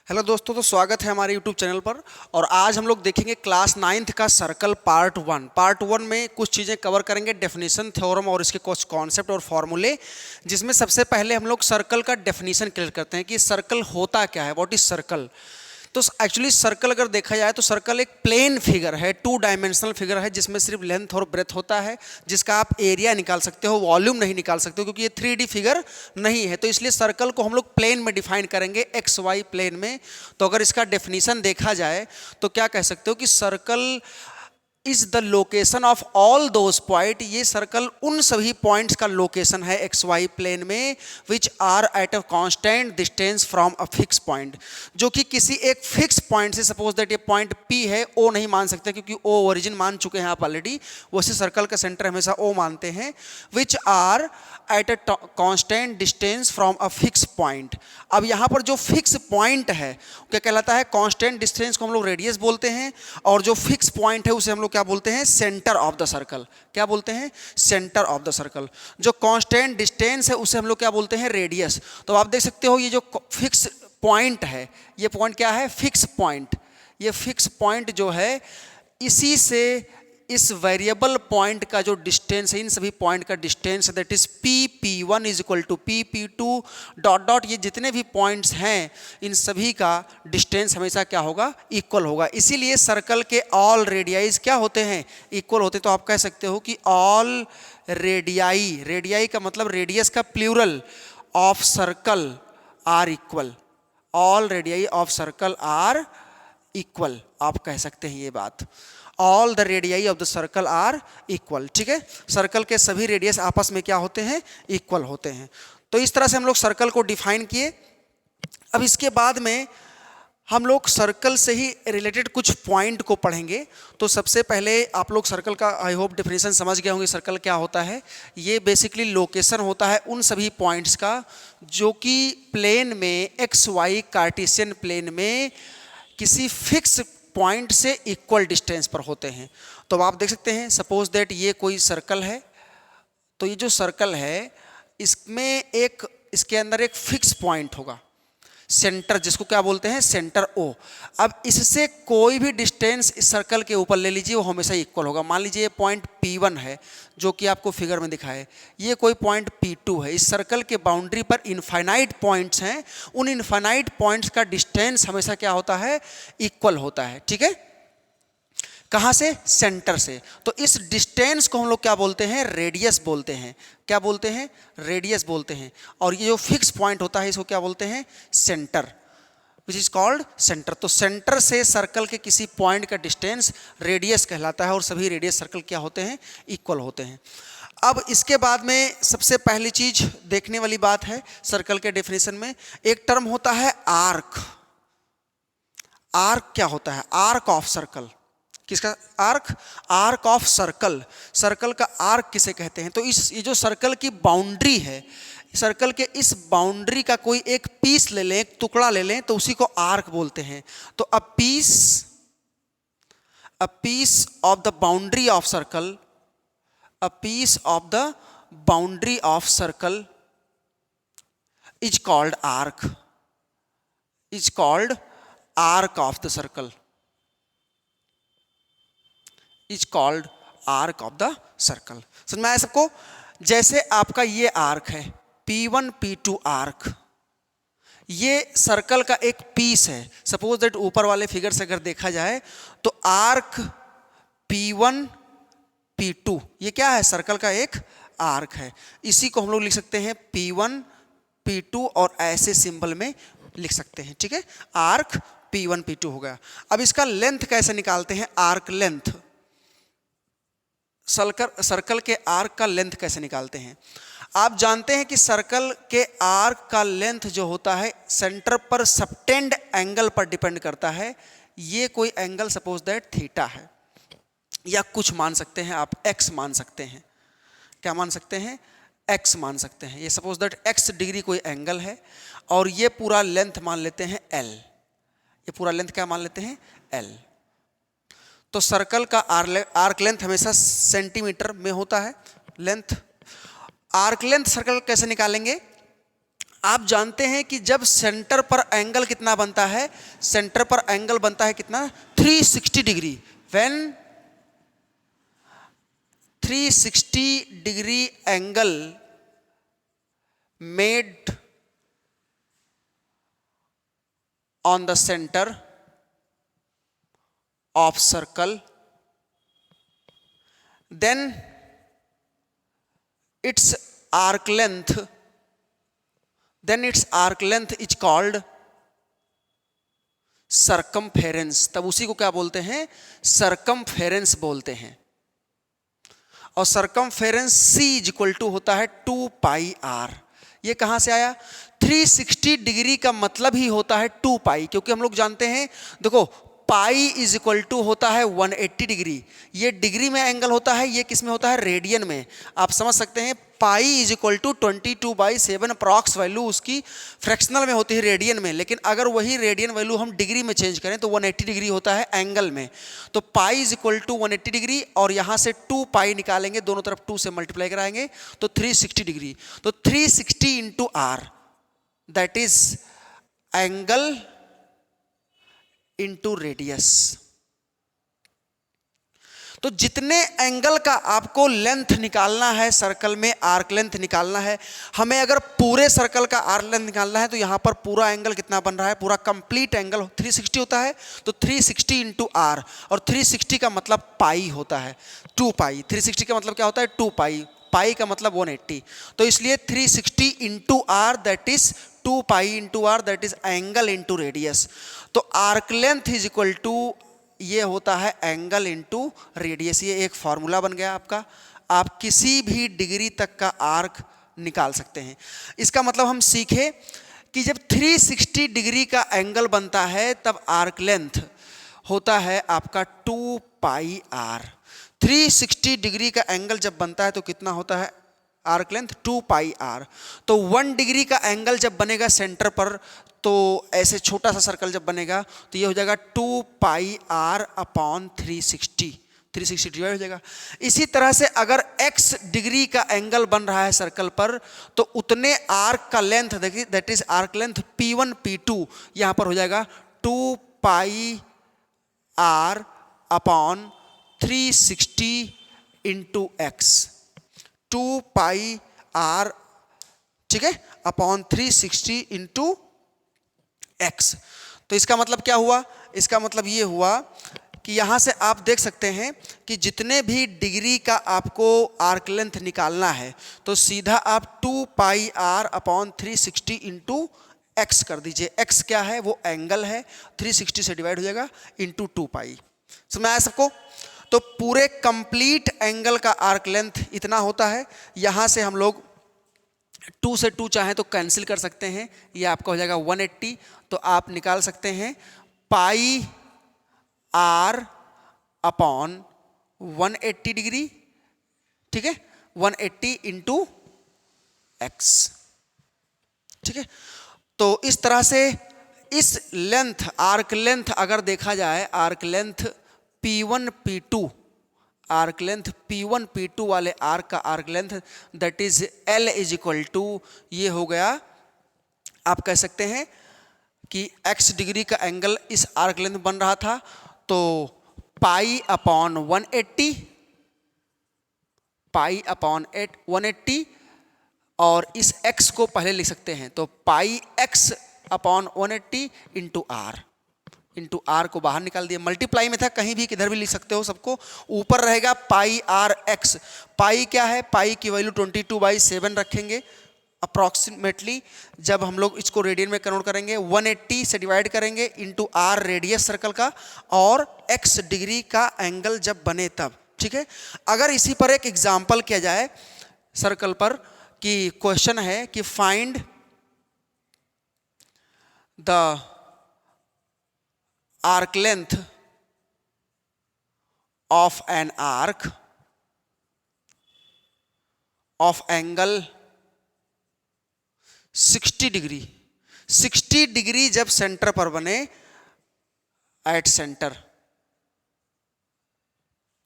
Hello दोस्तों, तो स्वागत है हमारे यूट्यूब चैनल पर। और आज हम लोग देखेंगे क्लास 9th का सर्कल पार्ट 1 में कुछ चीज़ें कवर करेंगे, डेफिनेशन, थ्योरम और इसके कुछ कॉन्सेप्ट और फॉर्मूले, जिसमें सबसे पहले हम लोग सर्कल का डेफिनेशन क्लियर करते हैं कि सर्कल होता क्या है, व्हाट इज सर्कल। तो एक्चुअली सर्कल अगर देखा जाए तो सर्कल एक प्लेन फिगर है, 2 डायमेंशनल फिगर है, जिसमें सिर्फ लेंथ और ब्रेथ होता है, जिसका आप एरिया निकाल सकते हो, वॉल्यूम नहीं निकाल सकते हो, क्योंकि ये 3D फिगर नहीं है। तो इसलिए सर्कल को हम लोग प्लेन में डिफाइन करेंगे, एक्स वाई प्लेन में। तो अगर इसका डेफिनेशन देखा जाए तो क्या कह सकते हो कि circle is the location of all those point. ये सर्कल उन सभी पॉइंट्स का लोकेशन है एक्स वाई प्लेन में, which are at a constant distance from a fix point, जो कि किसी एक फिक्स पॉइंट से, सपोज दैट ये पॉइंट पी है, ओ नहीं मान सकते क्योंकि ओ ओरिजिन मान चुके हैं आप ऑलरेडी, वैसे सर्कल का सेंटर हमेशा ओ मानते हैं। Which are at a constant distance from a fix point. अब यहाँ पर जो फिक्स पॉइंट है क्या कहलाता है? कांस्टेंट डिस्टेंस को हम लोग रेडियस बोलते हैं, और जो फिक्स पॉइंट है उसे हम लोग क्या बोलते हैं? Centre of the circle. क्या बोलते हैं? Centre of the circle. जो कांस्टेंट डिस्टेंस है उसे हम लोग क्या बोलते हैं? रेडियस। तो आप देख सकते हो ये जो फिक्स पॉइंट है, ये पॉइंट क्या है? Fix point. ये फिक्स पॉइंट जो है, इसी से इस वेरिएबल पॉइंट का जो डिस्टेंस है, इन सभी पॉइंट का distance, that is P1 is equal to P2 dot dot, ये जितने भी पॉइंट्स हैं इन सभी का डिस्टेंस हमेशा क्या होगा? इक्वल होगा। इसीलिए सर्कल के ऑल रेडियाइज क्या होते हैं? इक्वल होते। तो आप कह सकते हो कि ऑल रेडियाई, रेडियाई का मतलब रेडियस का plural, of circle are equal. All radii of circle are equal, आप कह सकते हैं ये बात। All the radii of the circle are equal. ठीक है, सर्कल के सभी रेडियस आपस में क्या होते हैं? इक्वल होते हैं। तो इस तरह से हम लोग सर्कल को डिफाइन किए। अब इसके बाद में हम लोग सर्कल से ही रिलेटेड कुछ पॉइंट को पढ़ेंगे। तो सबसे पहले आप लोग सर्कल का आई होप डेफिनेशन समझ गए होंगे। सर्कल क्या होता है? ये बेसिकली लोकेशन होता है उन सभी पॉइंट्स का जो कि प्लेन में, एक्स वाई कार्टेशियन प्लेन में किसी फिक्स पॉइंट से इक्वल डिस्टेंस पर होते हैं। तो आप देख सकते हैं, सपोज दैट ये कोई सर्कल है। तो ये जो सर्कल है, इसके अंदर एक फिक्स पॉइंट होगा, सेंटर, जिसको क्या बोलते हैं? Centre O. अब इससे कोई भी डिस्टेंस इस सर्कल के ऊपर ले लीजिए, वो हमेशा इक्वल होगा। मान लीजिए ये पॉइंट P1 है, जो कि आपको फिगर में दिखा है, ये कोई पॉइंट P2 है। इस सर्कल के बाउंड्री पर इनफाइनाइट पॉइंट्स हैं, उन इनफाइनाइट पॉइंट्स का डिस्टेंस हमेशा क्या होता है? इक्वल होता है। ठीक है, कहाँ से? सेंटर से। तो इस डिस्टेंस को हम लोग क्या बोलते हैं? रेडियस बोलते हैं। क्या बोलते हैं? रेडियस बोलते हैं। और ये जो फिक्स पॉइंट होता है इसको क्या बोलते हैं? Centre, which is called centre. तो सेंटर से सर्कल के किसी पॉइंट का डिस्टेंस रेडियस कहलाता है, और सभी रेडियस सर्कल क्या होते हैं? इक्वल होते हैं। अब इसके बाद में सबसे पहली चीज देखने वाली बात है सर्कल के डेफिनेशन में, एक टर्म होता है आर्क। आर्क क्या होता है? Arc of circle. किसका arc? Arc of circle. Circle का आर्क किसे कहते हैं? तो ये जो सर्कल की बाउंड्री है, सर्कल के इस बाउंड्री का कोई एक पीस ले लें, एक टुकड़ा ले लें, तो उसी को आर्क बोलते हैं। तो a piece of the boundary of circle, a piece of the boundary of circle is called arc, is called arc of the circle, is called arc of the circle. समझ में आया सबको? जैसे आपका ये आर्क है, P1 P2 आर्क, ये circle का एक पीस है। सपोज दैट ऊपर वाले फिगर से अगर देखा जाए तो आर्क P1 P2, ये क्या है? सर्कल का एक आर्क है। इसी को हम लोग लिख सकते हैं P1 P2, और ऐसे सिंबल में लिख सकते हैं। ठीक है, आर्क P1 P2 हो गया। अब इसका लेंथ कैसे निकालते हैं? आर्क लेंथ, सर्कल के आर्क का लेंथ कैसे निकालते हैं? आप जानते हैं कि सर्कल के आर्क का लेंथ जो होता है सेंटर पर सबटेंड एंगल पर डिपेंड करता है। ये कोई एंगल सपोज दैट थीटा है, या कुछ मान सकते हैं आप एक्स मान सकते हैं। क्या मान सकते हैं? एक्स मान सकते हैं। ये सपोज दैट एक्स डिग्री कोई एंगल है, और ये पूरा लेंथ मान लेते हैं एल। ये पूरा लेंथ क्या मान लेते हैं? एल। तो सर्कल का आर्क लेंथ हमेशा सेंटीमीटर में होता है लेंथ। आर्क लेंथ सर्कल कैसे निकालेंगे? आप जानते हैं कि जब सेंटर पर एंगल कितना बनता है, सेंटर पर एंगल बनता है कितना, 360 degree. When 360 degree angle made on the centre of circle, then its arc length is called circumference। तब उसी को क्या बोलते हैं, circumference बोलते हैं। और circumference C is equal to होता है 2 पाई r। ये कहां से आया, 360 डिग्री का मतलब ही होता है 2 पाई, क्योंकि हम लोग जानते हैं, देखो पाई इज इक्वल टू होता है 180 डिग्री। ये डिग्री में एंगल होता है, ये किस में होता है, रेडियन में। आप समझ सकते हैं pi is equal to 22/7 approx value उसकी फ्रैक्शनल में होती है रेडियन में, लेकिन अगर वही रेडियन वैल्यू हम डिग्री में चेंज करें तो 180 डिग्री होता है एंगल में। तो pi is equal to 180 degree और यहाँ से 2 पाई निकालेंगे, दोनों तरफ 2 से मल्टीप्लाई कराएंगे तो 360 डिग्री। तो 360 into R that is angle into radius. तो जितने एंगल का आपको लेंथ निकालना है सर्कल में, आर्क लेंथ निकालना है, हमें अगर पूरे सर्कल का आर्क लेंथ निकालना है तो यहां पर पूरा एंगल कितना बन रहा है, पूरा कंप्लीट एंगल 360 होता है। तो 360 इंटू आर, और 360 का मतलब पाई होता है 2 पाई। 360 का मतलब क्या होता है, 2 पाई, पाई का मतलब 180। तो इसलिए 360 into R that is 2 pi into R that is angle into radius. तो arc length is equal to ये होता है एंगल इंटू रेडियस। ये एक फॉर्मूला बन गया आपका। आप किसी भी डिग्री तक का आर्क निकाल सकते हैं। इसका मतलब हम सीखे कि जब 360 डिग्री का एंगल बनता है तब आर्क लेंथ होता है आपका 2 पाई आर। 360 डिग्री का एंगल जब बनता है तो कितना होता है आर्क लेंथ, 2 पाई आर। तो 1 डिग्री का एंगल जब बनेगा सेंटर पर, तो ऐसे छोटा सा सर्कल जब बनेगा तो ये हो जाएगा 2 पाई आर अपॉन 360 डिवाइड हो जाएगा। इसी तरह से अगर x डिग्री का एंगल बन रहा है सर्कल पर तो उतने आर्क का लेंथ देखिए that is arc length P1 P2 यहां पर हो जाएगा 2 pi R upon 360 into x. 2 pi R, ठीक है, अपॉन 360 इंटू एक्स। तो इसका मतलब क्या हुआ, इसका मतलब ये हुआ कि यहां से आप देख सकते हैं कि जितने भी डिग्री का आपको आर्क लेंथ निकालना है तो सीधा आप 2 pi R upon 360 into x कर दीजिए। एक्स क्या है, वो एंगल है, 360 से डिवाइड हो जाएगा इंटू 2 पाई। समझ आया सबको। तो पूरे कंप्लीट एंगल का आर्क लेंथ इतना होता है। यहां से हम लोग 2 से 2 चाहें तो कैंसिल कर सकते हैं, ये आपका हो जाएगा 180। तो आप निकाल सकते हैं पाई आर अपॉन 180 डिग्री, ठीक है, 180 इंटू एक्स, ठीक है। तो इस तरह से इस लेंथ, आर्क लेंथ अगर देखा जाए, arc length P1 P2, arc length P1 P2 वाले आर्क का arc length that is L is equal to, ये हो गया, आप कह सकते हैं कि x डिग्री का एंगल इस आर्क लेंथ बन रहा था तो पाई अपॉन 180, पाई अपॉन 180, और इस x को पहले लिख सकते हैं तो pi x upon 180 into R. Into R को बाहर निकाल दिया, मल्टीप्लाई में था, कहीं भी किधर भी लिख सकते हो सबको। ऊपर रहेगा पाई आर एक्स। पाई क्या है, पाई की वैल्यू 22/7 रखेंगे अप्रॉक्सीमेटली। जब हम लोग इसको रेडियन में कन्वर्ट करेंगे 180 से डिवाइड करेंगे इंटू आर रेडियस सर्कल का, और एक्स डिग्री का एंगल जब बने तब, ठीक है। अगर इसी पर एक एग्जाम्पल किया जाए सर्कल पर, कि क्वेश्चन है कि find the arc length of an arc of angle 60 degree. 60 degree जब सेंटर पर बने, एट सेंटर,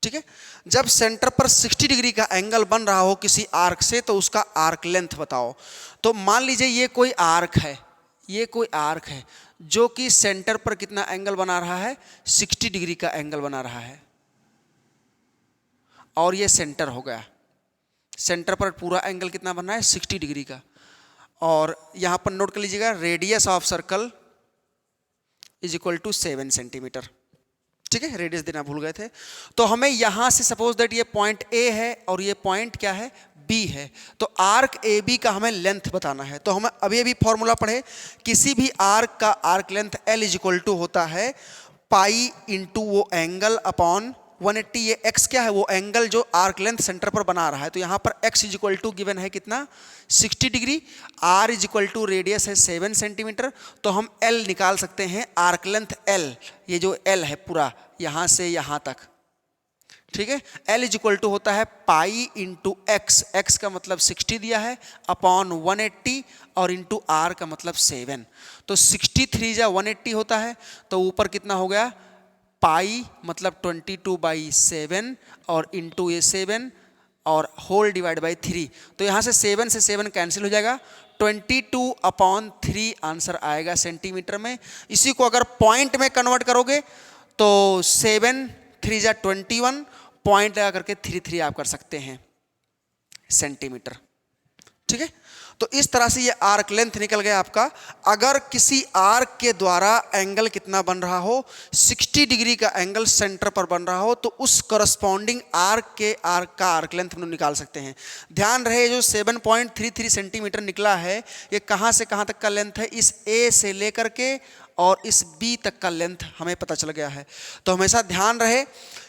ठीक है। जब सेंटर पर 60 डिग्री का एंगल बन रहा हो किसी आर्क से तो उसका आर्क लेंथ बताओ। तो मान लीजिए ये कोई आर्क है, ये कोई आर्क है जो कि सेंटर पर कितना एंगल बना रहा है, 60 डिग्री का एंगल बना रहा है, और ये सेंटर हो गया। सेंटर पर पूरा एंगल कितना बन रहा है, 60 डिग्री का। और यहां पर नोट कर लीजिएगा, radius of circle is equal to 7 centimetre. ठीक है, रेडियस देना भूल गए थे। तो हमें यहां से सपोज दैट ये पॉइंट ए है और ये पॉइंट क्या है, बी है। तो आर्क ए बी का हमें लेंथ बताना है। तो हमें अभी फॉर्मूला पढ़े, किसी भी आर्क का arc length L is equal to होता है पाई इंटू वो एंगल अपॉन 180। ये x क्या है, वो एंगल जो आर्क लेंथ सेंटर पर बना रहा है। तो यहाँ पर x is equal to given है कितना, 60 degree. r is equal to radius है 7 सेंटीमीटर। तो हम l निकाल सकते हैं, आर्क लेंथ l, ये जो l है पूरा यहाँ से यहाँ तक। ठीक है, l इज इक्वल टू होता है पाई इंटू एक्स, एक्स का मतलब 60 दिया है, अपॉन 180 और इंटू r का मतलब 7। तो 63 जा 180 होता है, तो ऊपर कितना हो गया, पाई मतलब 22/7 और इंटू ये 7 और होल डिवाइड बाई 3। तो यहाँ से 7 से 7 कैंसिल हो जाएगा, 22/3 आंसर आएगा सेंटीमीटर में। इसी को अगर पॉइंट में कन्वर्ट करोगे तो 7 3 जा 21, पॉइंट लगा करके 3 आप कर सकते हैं सेंटीमीटर। ठीक है, तो इस तरह से ये आर्क लेंथ निकल गया आपका। अगर किसी आर्क के द्वारा एंगल कितना बन रहा हो, 60 डिग्री का एंगल सेंटर पर बन रहा हो, तो उस करस्पॉन्डिंग आर्क के आर्क का आर्क लेंथ हम लोग निकाल सकते हैं। ध्यान रहे, जो 7.33 सेंटीमीटर निकला है, ये कहाँ से कहाँ तक का लेंथ है, इस ए से लेकर के और इस बी तक का लेंथ हमें पता चल गया है। तो हमेशा ध्यान रहे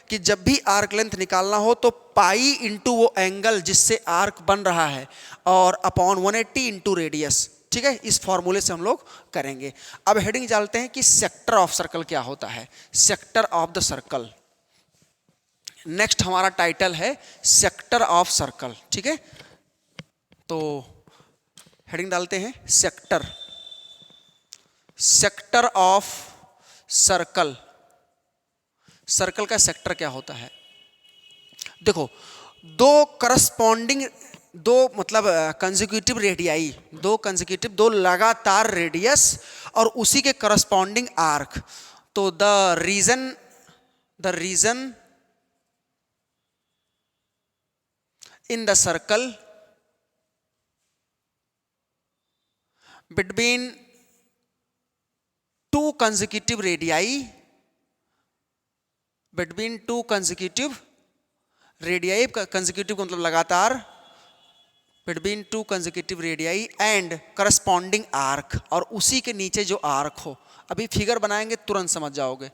कि जब भी आर्क लेंथ निकालना हो तो पाई इंटू वो एंगल जिससे आर्क बन रहा है और अपॉन 180 इंटू रेडियस। ठीक है, इस फॉर्मूले से हम लोग करेंगे। अब हेडिंग डालते हैं कि सेक्टर ऑफ सर्कल क्या होता है, sector of the circle. Next हमारा टाइटल है सेक्टर ऑफ सर्कल। ठीक है, तो हेडिंग डालते हैं sector, sector of circle. Circle का सेक्टर क्या होता है, देखो, दो करस्पॉन्डिंग, दो मतलब कंसेक्यूटिव रेडियाई, दो लगातार रेडियस और उसी के करस्पॉन्डिंग आर्क। तो the region in the circle between two consecutive radii, between two consecutive radii, consecutive का मतलब लगातार, between two consecutive radii and corresponding arc, और उसी के नीचे जो आर्क हो। अभी फिगर बनाएंगे तुरंत समझ जाओगे,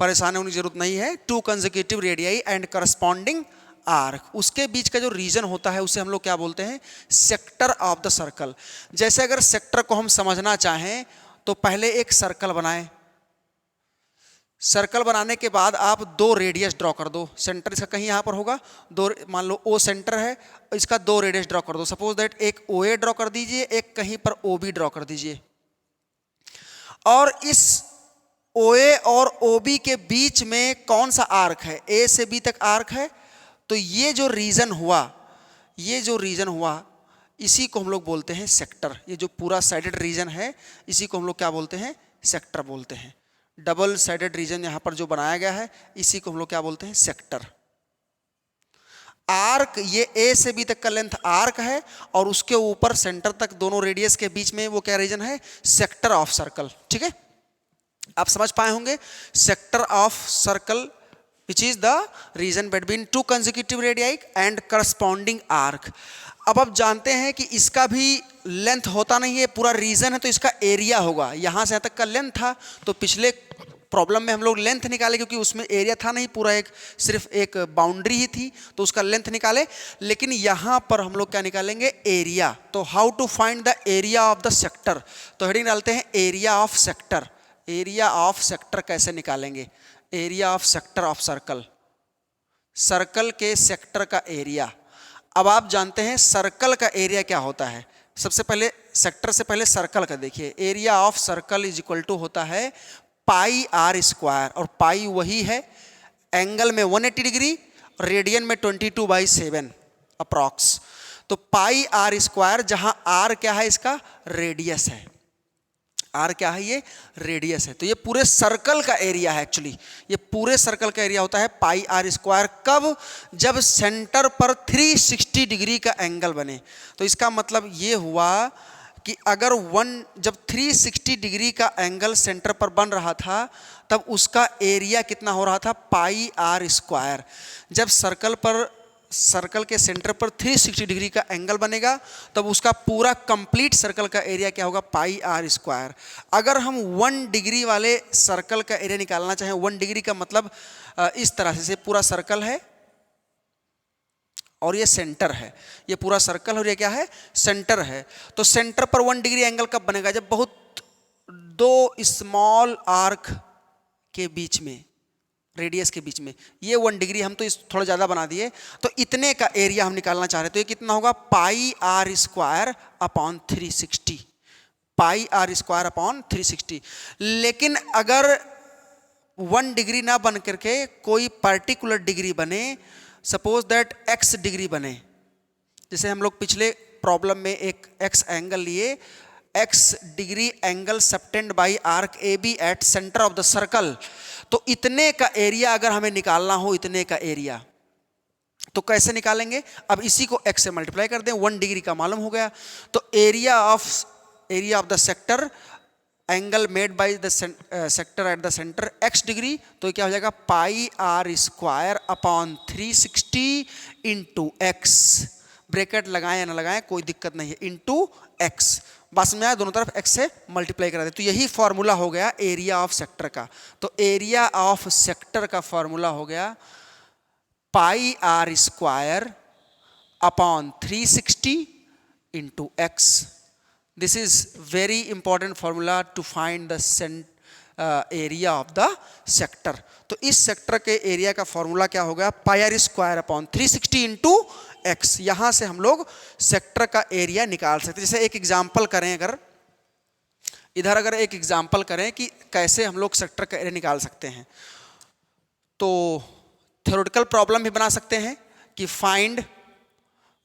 परेशान होने की जरूरत नहीं है। To consecutive radii and corresponding arc, उसके बीच का जो रीजन होता है उसे हम लोग क्या बोलते हैं, सेक्टर ऑफ द सर्कल। जैसे अगर सेक्टर को हम समझना चाहें तो पहले एक सर्कल बनाएं, सर्कल बनाने के बाद आप दो रेडियस ड्रॉ कर दो। सेंटर इसका कहीं यहाँ पर होगा, दो, मान लो ओ सेंटर है, इसका दो रेडियस ड्रॉ कर दो। सपोज दैट एक ओ ए ड्रॉ कर दीजिए, एक कहीं पर ओ बी ड्रॉ कर दीजिए। और इस ओ ए और ओ बी के बीच में कौन सा आर्क है, ए से बी तक आर्क है। तो ये जो रीजन हुआ, ये जो रीजन हुआ, इसी को हम लोग बोलते हैं सेक्टर। ये जो पूरा साइडेड रीजन है, इसी को हम लोग क्या बोलते हैं, सेक्टर बोलते हैं। डबल साइडेड रीजन यहां पर जो बनाया गया है, इसी को हम लोग क्या बोलते हैं, सेक्टर। आर्क, ये ए से बी तक का लेंथ आर्क है और उसके ऊपर सेंटर तक दोनों रेडियस के बीच में वो क्या रीजन है, सेक्टर ऑफ सर्कल। ठीक है, आप समझ पाए होंगे। Sector of circle which is the region between two consecutive radii and corresponding arc. अब आप जानते हैं कि इसका भी लेंथ होता नहीं है, पूरा रीजन है तो इसका एरिया होगा। यहां से यहां तक का लेंथ था, तो पिछले प्रॉब्लम में हम लोग लेंथ निकाले क्योंकि उसमें एरिया था नहीं, पूरा एक सिर्फ एक बाउंड्री ही थी, तो उसका लेंथ निकाले। लेकिन यहां पर हम लोग क्या निकालेंगे, एरिया। तो how to find the area of the sector, तो हेडिंग डालते हैं area of sector. Area of sector कैसे निकालेंगे, area of sector of circle, circle के सेक्टर का एरिया। अब आप जानते हैं सर्कल का एरिया क्या होता है। सबसे पहले सेक्टर से पहले सर्कल का देखिए, area of circle is equal to होता है पाई आर स्क्वायर, और पाई वही है एंगल में 180 डिग्री, रेडियन में 22/7 अप्रॉक्स। तो पाई आर स्क्वायर, जहां आर क्या है, इसका रेडियस है, आर क्या है, ये रेडियस है। तो ये पूरे सर्कल का एरिया है, एक्चुअली ये पूरे सर्कल का एरिया होता है पाई आर स्क्वायर। कब? जब सेंटर पर 360 डिग्री का एंगल बने। तो इसका मतलब ये हुआ कि अगर जब 360 डिग्री का एंगल सेंटर पर बन रहा था, तब उसका एरिया कितना हो रहा था, पाई आर स्क्वायर। जब सर्कल के सेंटर पर 360 डिग्री का एंगल बनेगा, तब उसका पूरा कंप्लीट सर्कल का एरिया क्या होगा, पाई आर स्क्वायर। अगर हम 1 डिग्री वाले सर्कल का एरिया निकालना चाहें, 1 डिग्री का मतलब इस तरह से पूरा सर्कल है और ये सेंटर है, ये पूरा सर्कल और ये क्या है, सेंटर है। तो सेंटर पर 1 डिग्री एंगल कब बनेगा, जब बहुत 2 स्मॉल आर्क के बीच में, रेडियस के बीच में, ये 1 डिग्री हम तो इस थोड़ा ज़्यादा बना दिए, तो इतने का एरिया हम निकालना चाह रहे हैं। तो ये कितना होगा, pi are square upon 360, pi are square upon 360। लेकिन अगर 1 डिग्री ना बन करके कोई पर्टिकुलर डिग्री बने, सपोज दैट x डिग्री बने, जैसे हम लोग पिछले प्रॉब्लम में एक x एंगल लिए, x degree angle subtended by arc A B at centre of the circle. तो इतने का एरिया अगर हमें निकालना हो, इतने का एरिया, तो कैसे निकालेंगे? अब इसी को x से मल्टीप्लाई कर दें, 1 डिग्री का मालूम हो गया। तो area of the sector angle made by the sector at the centre x degree, तो क्या हो जाएगा, pi are square upon 360 into x. Bracket लगाएं या ना लगाएं कोई दिक्कत नहीं है, इंटू एक्स। बस में आया, दोनों तरफ x से मल्टीप्लाई करा दे। तो यही फॉर्मूला हो गया एरिया ऑफ सेक्टर का। तो एरिया ऑफ सेक्टर का फॉर्मूला हो गया pi are square upon 360 into x. This is very important formula to find the area of the sector. तो इस सेक्टर के एरिया का फॉर्मूला क्या होगा, pi are square upon 360 into x. यहां से हम लोग सेक्टर का एरिया निकाल सकते हैं। जैसे एक एग्जांपल करें, अगर एक एग्जांपल करें कि कैसे हम लोग सेक्टर का एरिया निकाल सकते हैं, तो थ्योरेटिकल प्रॉब्लम भी बना सकते हैं कि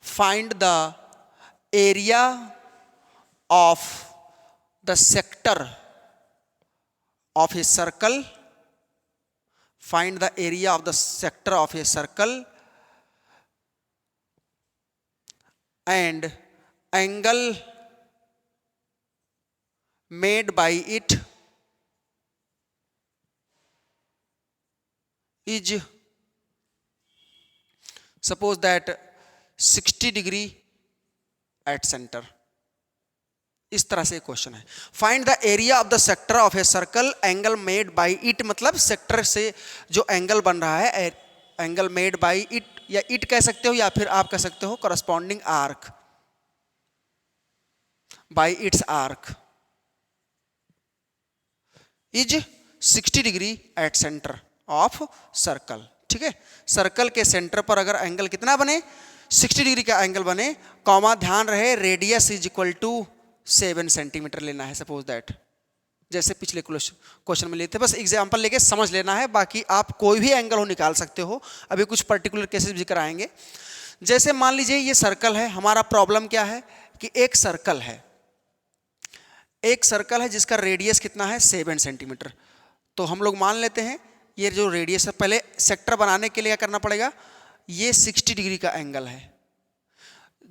find the area of the sector of a circle, find the area of the sector of a circle and angle made by it is, suppose that 60 degree at center। इस तरह से question है। Find the area of the sector of a circle angle made bye it, मतलब sector से जो angle बन रहा है, एंगल मेड बाय इट, या इट कह सकते हो या फिर आप कह सकते हो corresponding arc, bye it's arc is 60 degree at centre of circle. ठीक है, सर्कल के सेंटर पर अगर एंगल कितना बने, 60 डिग्री का एंगल बने, कॉमा ध्यान रहे radius is equal to 7 centimetre लेना है, सपोज दैट, जैसे पिछले क्वेश्चन में लिए थे। बस एग्जांपल लेके समझ लेना है, बाकी आप कोई भी एंगल हो निकाल सकते हो। अभी कुछ पर्टिकुलर केसेस भी कराएंगे। जैसे मान लीजिए ये सर्कल है, हमारा प्रॉब्लम क्या है कि एक सर्कल है जिसका रेडियस कितना है, 7 सेंटीमीटर। तो हम लोग मान लेते हैं ये जो रेडियस है, पहले सेक्टर बनाने के लिए क्या करना पड़ेगा, ये 60 डिग्री का एंगल है,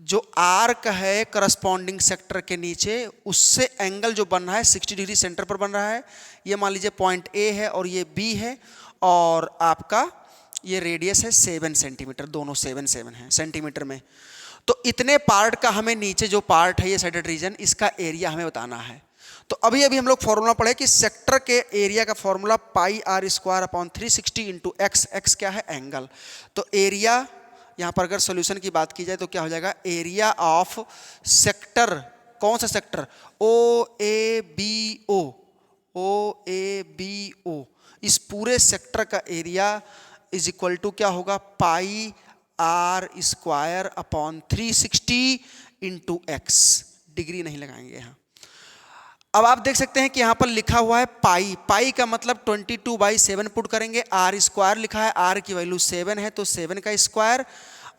जो आर्क है करस्पॉन्डिंग सेक्टर के नीचे, उससे एंगल जो बन रहा है 60 डिग्री सेंटर पर बन रहा है। ये मान लीजिए पॉइंट ए है और ये बी है, और आपका ये रेडियस है 7 सेंटीमीटर, दोनों 7 है सेंटीमीटर में। तो इतने पार्ट का हमें नीचे जो पार्ट है ये साइडेड रीजन, इसका एरिया हमें बताना है। तो अभी हम लोग फॉर्मूला पढ़े कि सेक्टर के एरिया का formula pi are square upon 360 into X. X क्या है, एंगल। तो एरिया, यहाँ पर अगर सॉल्यूशन की बात की जाए तो क्या हो जाएगा, एरिया ऑफ सेक्टर, कौन सा sector, O A B O, इस पूरे सेक्टर का एरिया इज इक्वल टू क्या होगा, pi are square upon 360 into x. Degree नहीं लगाएंगे यहाँ। अब आप देख सकते हैं कि यहाँ पर लिखा हुआ है पाई, पाई का मतलब 22/7 पुट करेंगे, आर स्क्वायर लिखा है, आर की वैल्यू 7 है तो 7 का स्क्वायर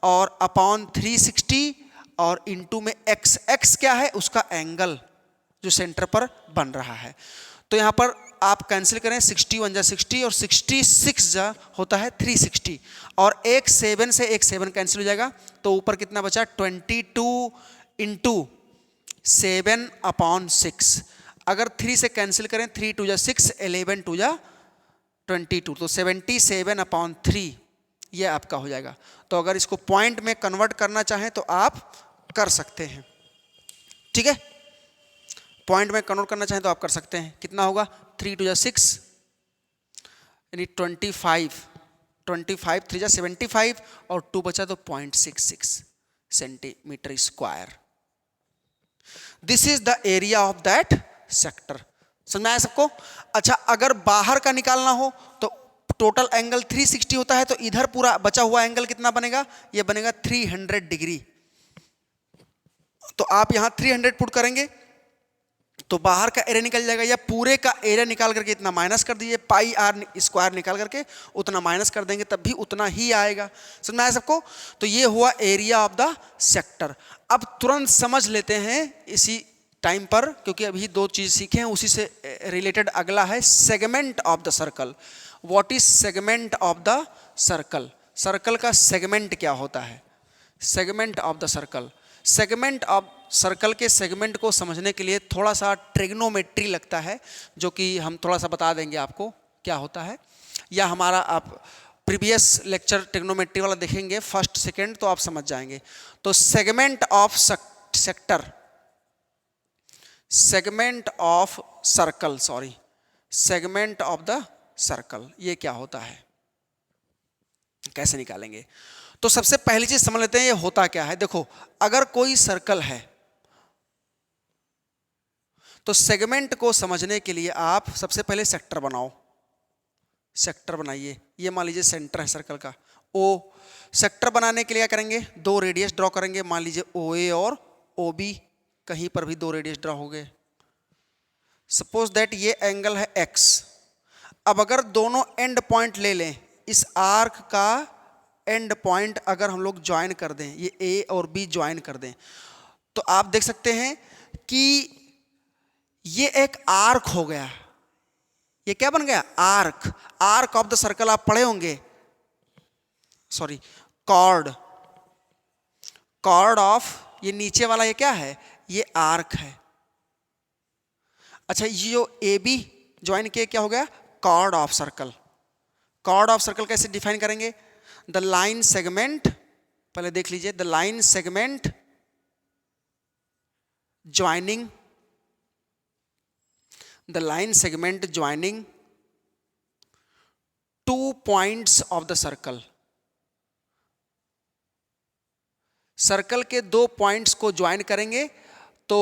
और अपॉन 360 और इनटू में एक्स, एक्स क्या है उसका एंगल जो सेंटर पर बन रहा है। तो यहाँ पर आप कैंसिल करें, 60 1 जा 60 और 66 जा होता है 360 और एक 7 से एक 7 कैंसिल हो जाएगा तो ऊपर कितना बचा 22 इंटू 7/6। अगर 3 से कैंसिल करें 3 2 जा 6, 11 2 जा 22 तो 77/3 ये आपका हो जाएगा। तो अगर इसको पॉइंट में कन्वर्ट करना चाहें तो आप कर सकते हैं, ठीक है। पॉइंट में कन्वर्ट करना चाहें तो आप कर सकते हैं। कितना होगा 3 2 जा 6 यानी 25, 3 जा 75 और 2 बचा तो 0.66 centimetre square. This is the area of that sector. समझ में आया सबको? अच्छा, अगर बाहर का निकालना हो तो टोटल एंगल 360 होता है तो इधर पूरा बचा हुआ एंगल कितना बनेगा, ये बनेगा 300 डिग्री। तो आप यहां 300 पुट करेंगे तो बाहर का एरिया निकल जाएगा, या पूरे का एरिया निकाल करके इतना माइनस कर दीजिए, पाई आर स्क्वायर निकाल करके उतना माइनस कर देंगे तब भी उतना ही आएगा। समझ में आया सबको? तो ये हुआ एरिया ऑफ द सेक्टर। अब तुरंत समझ लेते हैं इसी टाइम पर, क्योंकि अभी दो चीज सीखे हैं उसी से रिलेटेड अगला है segment of the circle. What is segment of the circle? Circle का सेगमेंट क्या होता है? Segment of the circle, segment of circle के सेगमेंट को समझने के लिए थोड़ा सा ट्रिग्नोमेट्री लगता है, जो कि हम थोड़ा सा बता देंगे आपको क्या होता है, या हमारा आप प्रीवियस लेक्चर ट्रिग्नोमेट्री वाला देखेंगे फर्स्ट सेकंड तो आप समझ जाएंगे। तो segment of sector, segment of circle, sorry segment of the circle, ये क्या होता है, कैसे निकालेंगे? तो सबसे पहली चीज समझ लेते हैं ये होता क्या है। देखो, अगर कोई सर्कल है तो सेगमेंट को समझने के लिए आप सबसे पहले सेक्टर बनाओ, सेक्टर बनाइए। ये मान लीजिए सेंटर है सर्कल का ओ। सेक्टर बनाने के लिए क्या करेंगे, दो रेडियस ड्रॉ करेंगे, मान लीजिए ओ ए और ओ बी, कहीं पर भी दो रेडियस ड्रॉ हो गए। सपोज दैट ये एंगल है एक्स। अब अगर दोनों एंड पॉइंट ले लें, इस आर्क का एंड पॉइंट अगर हम लोग ज्वाइन कर दें, ये ए और बी ज्वाइन कर दें, तो आप देख सकते हैं कि ये एक आर्क हो गया। ये क्या बन गया? Arc. Arc of the circle आप पढ़े होंगे, सॉरी कॉर्ड, कॉर्ड ऑफ, ये नीचे वाला ये क्या है, ये आर्क है। अच्छा, ये जो ए बी ज्वाइन किया क्या हो गया? Chord of circle. Chord of circle कैसे डिफाइन करेंगे? द लाइन सेगमेंट, पहले देख लीजिए, the line segment joining, the line segment joining two points of the circle. Circle के दो पॉइंट्स को ज्वाइन करेंगे तो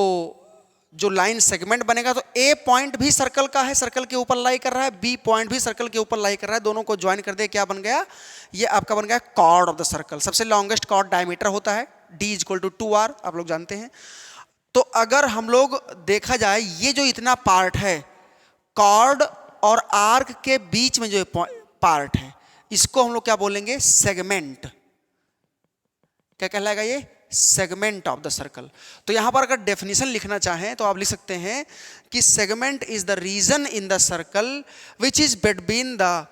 जो लाइन सेगमेंट बनेगा, तो ए पॉइंट भी सर्कल का है, सर्कल के ऊपर लाई कर रहा है, बी पॉइंट भी सर्कल के ऊपर लाई कर रहा है, दोनों को ज्वाइन कर दे क्या बन गया? ये आपका बन गया कॉर्ड ऑफ द सर्कल। सबसे लॉन्गेस्ट कॉर्ड डायमीटर होता है, d = 2r, आप लोग जानते हैं। तो अगर हम लोग देखा जाए, ये जो इतना पार्ट है कॉर्ड और आर्क के बीच में जो पार्ट है, इसको हम लोग क्या बोलेंगे? सेगमेंट। क्या कहलाएगा ये? Segment of the circle. तो यहां पर अगर डेफिनेशन लिखना चाहें तो आप लिख सकते हैं कि segment is the region in the circle which is between the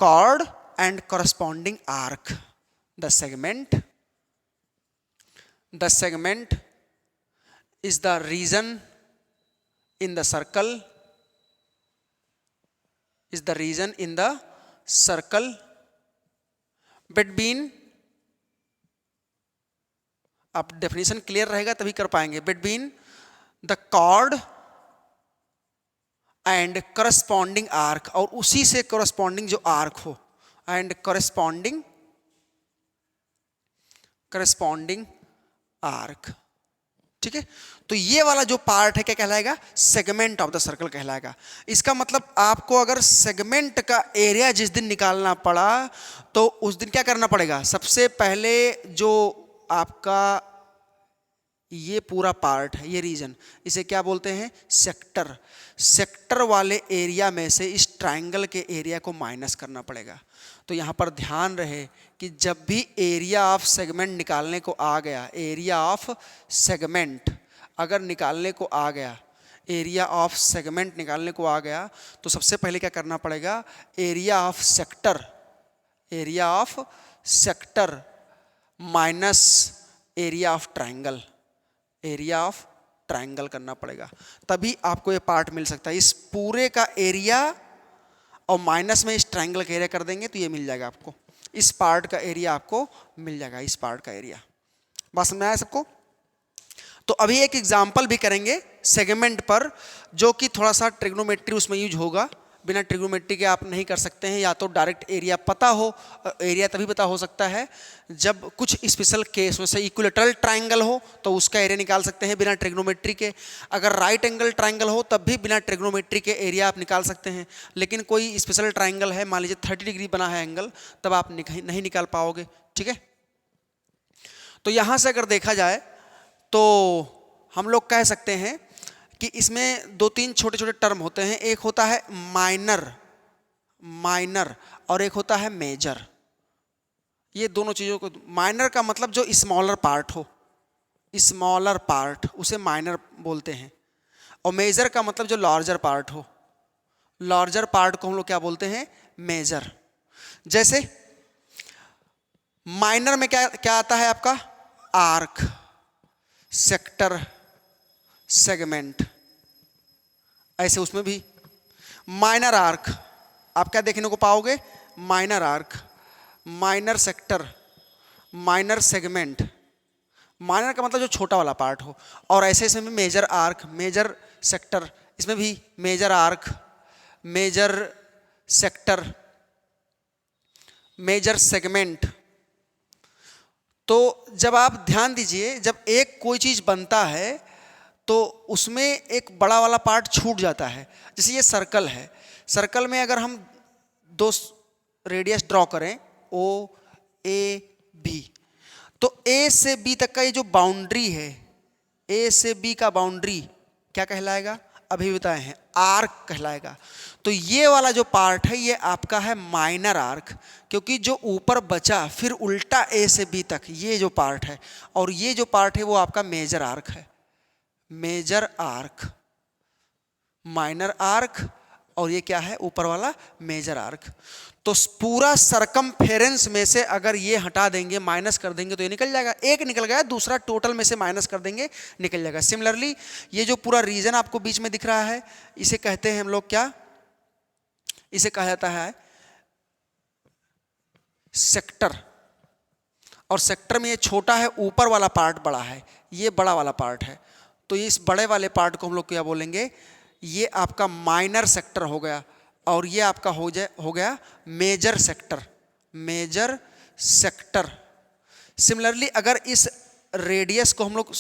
chord and corresponding arc. The segment is the region in the circle, is the region in the circle between, अब definition clear रहेगा तभी कर पाएंगे, between the chord and corresponding arc, और उसी से corresponding जो arc हो, एंड करस्पॉन्डिंग आर्क। ठीक है, तो ये वाला जो पार्ट है क्या कहलाएगा? सेगमेंट ऑफ द सर्कल कहलाएगा। इसका मतलब आपको अगर सेगमेंट का एरिया जिस दिन निकालना पड़ा तो उस दिन क्या करना पड़ेगा? सबसे पहले जो आपका ये पूरा पार्ट है, ये रीजन, इसे क्या बोलते हैं? सेक्टर। सेक्टर वाले एरिया में से इस ट्रायंगल के एरिया को माइनस करना पड़ेगा। तो यहाँ पर ध्यान रहे कि जब भी एरिया ऑफ सेगमेंट निकालने को आ गया, एरिया ऑफ सेगमेंट अगर निकालने को आ गया, एरिया ऑफ सेगमेंट निकालने को आ गया, तो सबसे पहले क्या करना पड़ेगा? Area of sector, area of sector minus area of triangle, area of triangle करना पड़ेगा, तभी आपको ये पार्ट मिल सकता है। इस पूरे का एरिया और माइनस में इस ट्रायंगल का एरिया कर देंगे तो ये मिल जाएगा आपको, इस पार्ट का एरिया आपको मिल जाएगा, इस पार्ट का एरिया। बात समझ में आया सबको? तो अभी एक एग्जांपल भी करेंगे सेगमेंट पर, जो कि थोड़ा सा ट्रिग्नोमेट्री उसमें यूज होगा। बिना ट्रिग्नोमेट्री के आप नहीं कर सकते हैं, या तो डायरेक्ट एरिया पता हो, एरिया तभी पता हो सकता है जब कुछ स्पेशल केस जैसे इक्विलेटरल ट्रायंगल हो तो उसका एरिया निकाल सकते हैं बिना ट्रिग्नोमेट्री के। अगर राइट एंगल ट्रायंगल हो तब भी बिना ट्रिग्नोमेट्री के एरिया आप निकाल सकते हैं। लेकिन कोई स्पेशल ट्रायंगल है, मान लीजिए 30 डिग्री बना है एंगल, तब आप नहीं निकाल पाओगे। ठीक है, तो यहाँ से अगर देखा जाए तो हम लोग कह सकते हैं कि इसमें दो तीन छोटे छोटे टर्म होते हैं। एक होता है माइनर, माइनर, और एक होता है मेजर। ये दोनों चीज़ों को, माइनर का मतलब जो स्मॉलर पार्ट हो, स्मॉलर पार्ट उसे माइनर बोलते हैं, और मेजर का मतलब जो लार्जर पार्ट हो, लार्जर पार्ट को हम लोग क्या बोलते हैं? मेजर। जैसे माइनर में क्या क्या आता है आपका? Arc, sector, segment. ऐसे उसमें भी माइनर आर्क आप क्या देखने को पाओगे? Minor arc, minor sector, minor segment. Minor का मतलब जो छोटा वाला पार्ट हो, और ऐसे इसमें भी मेजर आर्क, मेजर सेक्टर, इसमें भी major arc, major sector, major segment. तो जब आप ध्यान दीजिए, जब एक कोई चीज़ बनता है तो उसमें एक बड़ा वाला पार्ट छूट जाता है। जैसे ये सर्कल है, सर्कल में अगर हम दो रेडियस ड्रॉ करें, ओ ए बी, तो ए से बी तक का ये जो बाउंड्री है, ए से बी का बाउंड्री क्या कहलाएगा? अभी बताए हैं, आर्क कहलाएगा। तो ये वाला जो पार्ट है ये आपका है माइनर आर्क, क्योंकि जो ऊपर बचा फिर उल्टा ए से बी तक ये जो पार्ट है, और ये जो पार्ट है वो आपका मेजर आर्क है। मेजर आर्क, माइनर आर्क, और ये क्या है? ऊपर वाला मेजर आर्क। तो पूरा सरकमफेरेंस में से अगर ये हटा देंगे, माइनस कर देंगे, तो ये निकल जाएगा। एक निकल गया, दूसरा टोटल में से माइनस कर देंगे, निकल जाएगा। सिमिलरली ये जो पूरा रीजन आपको बीच में दिख रहा है, इसे कहते हैं हम लोग क्या? इसे कहा जाता है सेक्टर। और सेक्टर में ये छोटा है, ऊपर वाला पार्ट बड़ा है, ये बड़ा वाला पार्ट है। तो इस बड़े वाले पार्ट को हम लोग क्या बोलेंगे? ये आपका माइनर सेक्टर हो गया, और ये आपका हो गया major sector, major sector. Similarly अगर इस रेडियस को हम लोग,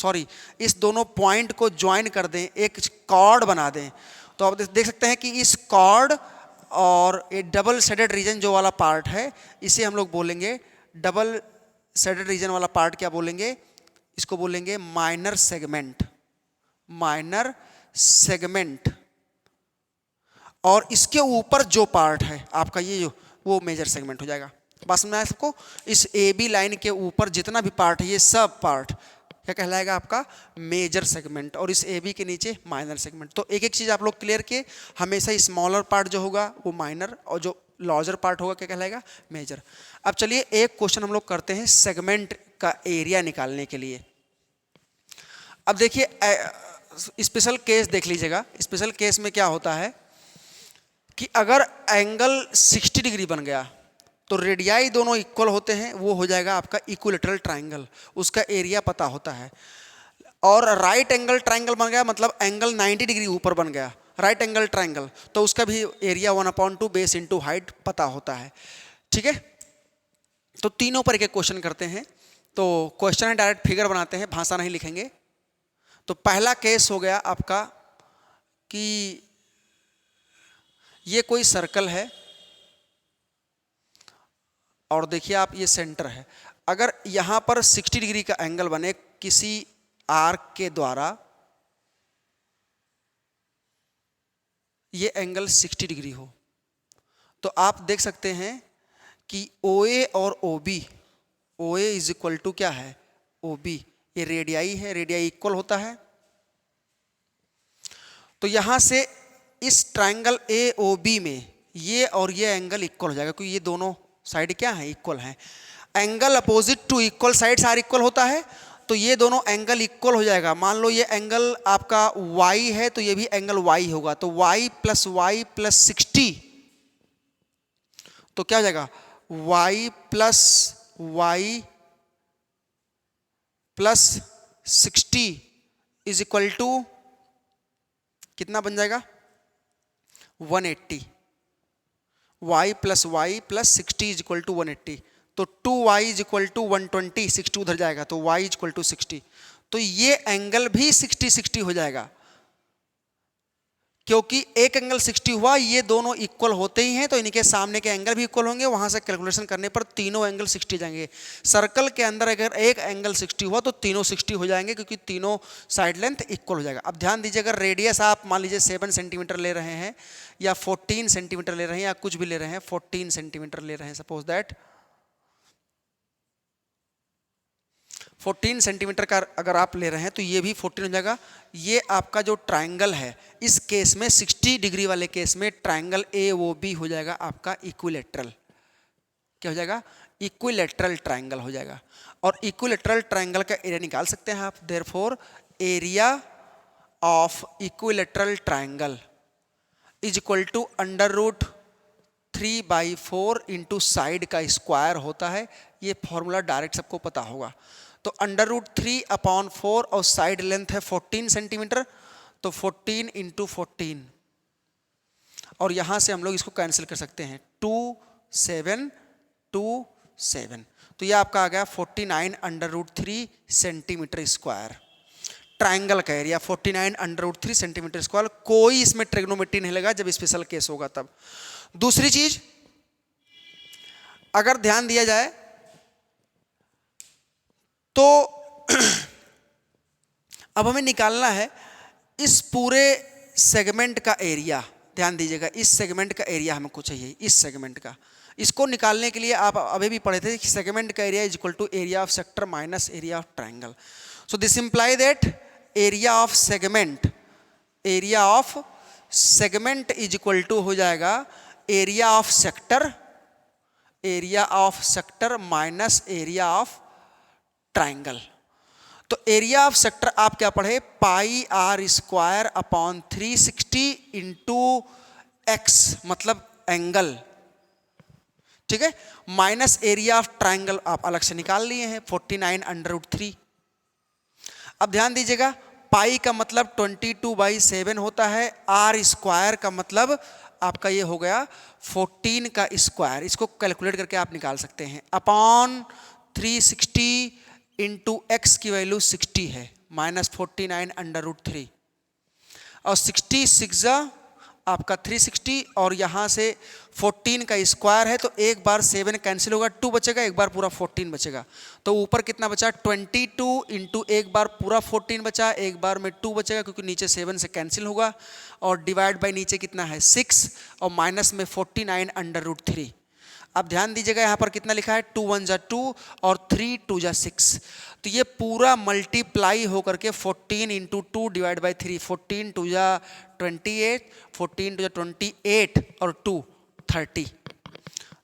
इस दोनों पॉइंट को ज्वाइन कर दें, एक कॉर्ड बना दें, तो आप देख सकते हैं कि इस कॉर्ड और ये डबल शेडेड रीजन जो वाला पार्ट है, इसे हम लोग बोलेंगे, डबल शेडेड रीजन वाला पार्ट क्या बोलेंगे? इसको बोलेंगे माइनर सेगमेंट, माइनर सेगमेंट। और इसके ऊपर जो पार्ट है आपका ये जो, वो मेजर सेगमेंट हो जाएगा। बात समझ में आया सबको? इस ए बी लाइन के ऊपर जितना भी पार्ट है, ये सब पार्ट क्या कहलाएगा? आपका मेजर सेगमेंट। और इस ए बी के नीचे माइनर सेगमेंट। तो एक एक चीज़ आप लोग क्लियर किए, हमेशा स्मॉलर पार्ट जो होगा वो माइनर, और जो लार्जर पार्ट होगा क्या कहलाएगा? मेजर। अब चलिए एक क्वेश्चन हम लोग करते हैं सेगमेंट का एरिया निकालने के लिए। अब देखिए स्पेशल केस देख लीजिएगा। स्पेशल केस में क्या होता है कि अगर एंगल 60 डिग्री बन गया तो रेडियाई दोनों इक्वल होते हैं, वो हो जाएगा आपका इक्विलेटरल ट्रायंगल, उसका एरिया पता होता है। और राइट एंगल ट्रायंगल बन गया, मतलब एंगल 90 डिग्री ऊपर बन गया, राइट एंगल ट्रायंगल, तो उसका भी एरिया 1/2 बेस इंटू हाइट पता होता है। ठीक है, तो तीनों पर एक क्वेश्चन करते हैं। तो क्वेश्चन है, डायरेक्ट फिगर बनाते हैं, भाषा नहीं लिखेंगे। तो पहला केस हो गया आपका कि ये कोई सर्कल है, और देखिए आप ये सेंटर है। अगर यहाँ पर 60 डिग्री का एंगल बने किसी आर्क के द्वारा ये एंगल 60 डिग्री हो, तो आप देख सकते हैं कि OA और OB, OA is equal to क्या है, OB, ये रेडियाई है, रेडियाई इक्वल होता है। तो यहां से इस ट्रायंगल AOB में ये और ये एंगल इक्वल हो जाएगा, क्योंकि ये दोनों साइड क्या है, इक्वल हैं। Angle opposite to equal sides are equal होता है, तो ये दोनों एंगल इक्वल हो जाएगा। मान लो ये एंगल आपका y है, तो ये भी एंगल y होगा, तो y प्लस वाई प्लस 60, तो क्या हो जाएगा, y plus Y plus 60 is equal to कितना बन जाएगा, 180। y plus Y plus 60 is equal to 180, तो 2y इज इक्वल टू 120, 60 उधर जाएगा, तो y इज इक्वल टू 60। तो ये एंगल भी 60-60 हो जाएगा, क्योंकि एक एंगल 60 हुआ, ये दोनों इक्वल होते ही हैं, तो इनके सामने के एंगल भी इक्वल होंगे। वहां से कैलकुलेशन करने पर तीनों एंगल 60 जाएंगे। सर्कल के अंदर अगर एक एंगल 60 हुआ तो तीनों 60 हो जाएंगे, क्योंकि तीनों साइड लेंथ इक्वल हो जाएगा। अब ध्यान दीजिए, अगर रेडियस आप मान लीजिए 7 सेंटीमीटर ले रहे हैं, या 14 सेंटीमीटर ले रहे हैं, या कुछ भी ले रहे हैं, 14 सेंटीमीटर ले रहे हैं, सपोज दैट 14 सेंटीमीटर का अगर आप ले रहे हैं, तो ये भी 14 हो जाएगा। ये आपका जो ट्रायंगल है, इस केस में 60 डिग्री वाले केस में ट्रायंगल AOB हो जाएगा आपका इक्विलेटरल। क्या हो जाएगा, इक्विलेटरल ट्रायंगल हो जाएगा। और इक्विलेटरल ट्रायंगल का एरिया निकाल सकते हैं आप। Therefore area of equilateral triangle is equal to √3/4 into side का स्क्वायर होता है। ये फॉर्मूला डायरेक्ट सबको पता होगा। तो √3/4 और साइड लेंथ है 14 सेंटीमीटर, तो 14 इंटू 14, और यहां से हम लोग इसको कैंसिल कर सकते हैं, 2 7 2 7, तो ये आपका आ गया 49√3 सेंटीमीटर स्क्वायर। ट्रायंगल का एरिया 49√3 सेंटीमीटर स्क्वायर। कोई इसमें ट्रिग्नोमेट्री नहीं लगा, जब स्पेशल केस होगा तब। दूसरी चीज, अगर ध्यान दिया जाए तो अब हमें निकालना है इस पूरे सेगमेंट का एरिया। ध्यान दीजिएगा, इस सेगमेंट का एरिया हमको चाहिए, इस सेगमेंट का। इसको निकालने के लिए आप अभी भी पढ़े थे कि सेगमेंट का area is equal to area of sector minus area of triangle. So this imply that area of segment is equal to हो जाएगा area of sector minus area of triangle. तो एरिया ऑफ सेक्टर आप क्या पढ़े, πr² / 360 into x, मतलब angle, ठीक है, minus area of triangle आप अलग से निकाल लिए हैं 49√3। अब ध्यान दीजिएगा, पाई का मतलब 22/7 होता है, r² का मतलब आपका ये हो गया 14 का स्क्वायर। इसको कैलकुलेट करके आप निकाल सकते हैं। अपॉन 360 इंटू एक्स की वैल्यू 60 है, माइनस 49√3, और 66 आपका 360, और यहाँ से 14 का स्क्वायर है, तो एक बार 7 कैंसिल होगा, 2 बचेगा, एक बार पूरा 14 बचेगा। तो ऊपर कितना बचा, 22 इंटू एक बार पूरा 14 बचा, एक बार में 2 बचेगा, क्योंकि नीचे 7 से कैंसिल होगा, और डिवाइड बाई नीचे कितना है 6, और माइनस में 49√3। अब ध्यान दीजिएगा, यहाँ पर कितना लिखा है, 2 1 = 2 और 3 2 = 6, तो ये पूरा मल्टीप्लाई होकर के 14 इंटू 2 डिवाइड बाई 3, 14 2 = 28, 14 2 = 28 और 2 30,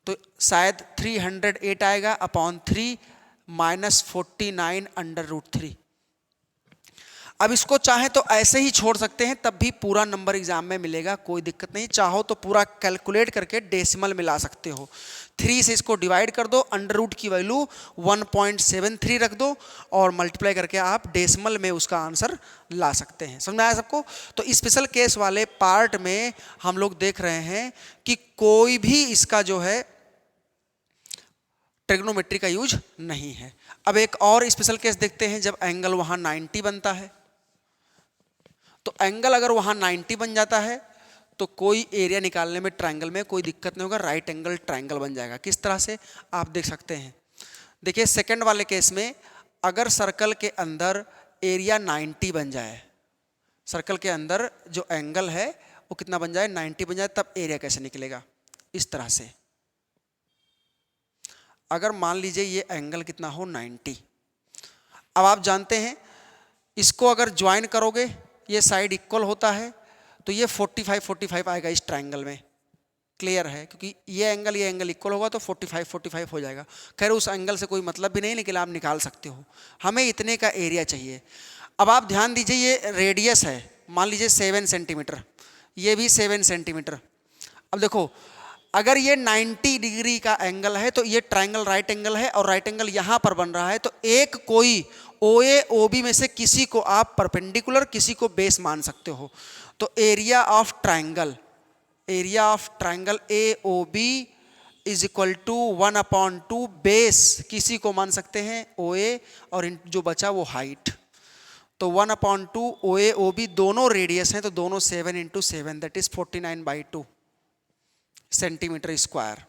तो शायद 308 आएगा अपॉन 3 माइनस 49√3। अब इसको चाहे तो ऐसे ही छोड़ सकते हैं, तब भी पूरा नंबर एग्जाम में मिलेगा, कोई दिक्कत नहीं। चाहो तो पूरा कैलकुलेट करके डेसिमल में ला सकते हो। 3 से इसको डिवाइड कर दो, अंडर रूट की वैल्यू 1.73 रख दो, और मल्टीप्लाई करके आप डेसिमल में उसका आंसर ला सकते हैं। समझ में आया सबको? तो स्पेशल केस वाले पार्ट में हम लोग देख रहे हैं कि कोई भी इसका जो है ट्रिग्नोमेट्री का यूज नहीं है। अब एक और स्पेशल केस देखते हैं, जब एंगल वहां 90 बनता है। तो एंगल अगर वहां 90 बन जाता है तो कोई एरिया निकालने में ट्रायंगल में कोई दिक्कत नहीं होगा, राइट एंगल ट्रायंगल बन जाएगा। किस तरह से आप देख सकते हैं, देखिए सेकंड वाले केस में अगर सर्कल के अंदर एरिया 90 बन जाए, सर्कल के अंदर जो एंगल है वो कितना बन जाए, 90 बन जाए, तब एरिया कैसे निकलेगा, इस तरह से। अगर मान लीजिए ये एंगल कितना हो 90, अब आप जानते हैं इसको अगर ज्वाइन करोगे, ये साइड इक्वल होता है, तो ये 45 आएगा इस ट्रायंगल में। क्लियर है, क्योंकि ये एंगल इक्वल होगा तो 45 हो जाएगा। खैर उस एंगल से कोई मतलब भी नहीं, लेकिन आप निकाल सकते हो। हमें इतने का एरिया चाहिए। अब आप ध्यान दीजिए, ये रेडियस है, मान लीजिए 7 सेंटीमीटर, ये भी 7 सेंटीमीटर। अब देखो, अगर ये 90 डिग्री का एंगल है तो ये ट्रायंगल राइट एंगल है, और राइट एंगल यहां पर बन रहा है, तो एक कोई OA OB में से किसी को आप परपेंडिकुलर, किसी को बेस मान सकते हो। तो area of triangle AOB is equal to 1/2 base, किसी को मान सकते हैं OA, और जो बचा वो हाइट। तो 1/2 OA OB दोनों रेडियस हैं, तो दोनों 7 × 7 दैट इज 49/2 सेंटीमीटर स्क्वायर।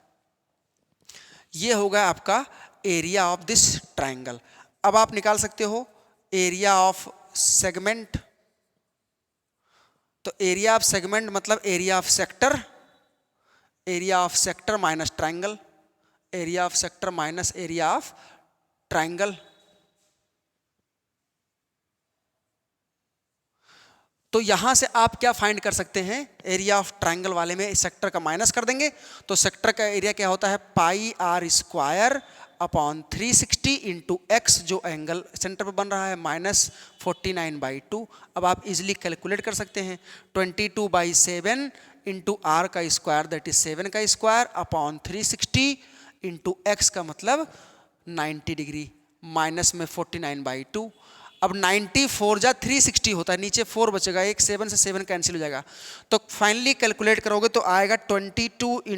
ये होगा आपका एरिया ऑफ दिस ट्रायंगल। अब आप निकाल सकते हो एरिया ऑफ सेगमेंट। तो एरिया ऑफ सेगमेंट मतलब area of sector, minus triangle, area of sector minus area of triangle. तो यहां से आप क्या फाइंड कर सकते हैं, एरिया ऑफ ट्रायंगल वाले में सेक्टर का माइनस कर देंगे, तो सेक्टर का एरिया क्या होता है, πr² / 360 × x, जो एंगल सेंटर पर बन रहा है, -49/2। अब आप इजिली कैलकुलेट कर सकते हैं, 22/7 × r² दैट इज 7 का स्क्वायर / 360 × x का मतलब 90 डिग्री, माइनस में 49/2। अब 94 जा 360 होता है, नीचे 4 बचेगा, एक 7 से 7 कैंसिल हो जाएगा। तो फाइनली कैलकुलेट करोगे तो आएगा 22 ×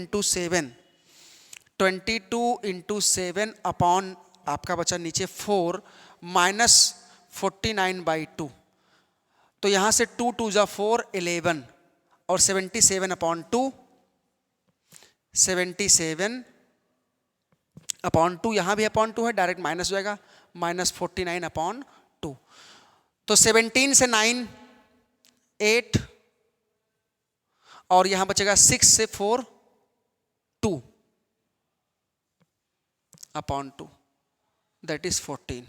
7 अपॉन आपका बचा नीचे 4 माइनस 49/2। तो यहां से 2 × 2 = 4 11 और 77/2, 77/2, यहां भी /2 है, डायरेक्ट माइनस हो जाएगा, -49/2। तो 17 से 9 8 और यहां बचेगा 6 से 4 2/2 दैट इज 14।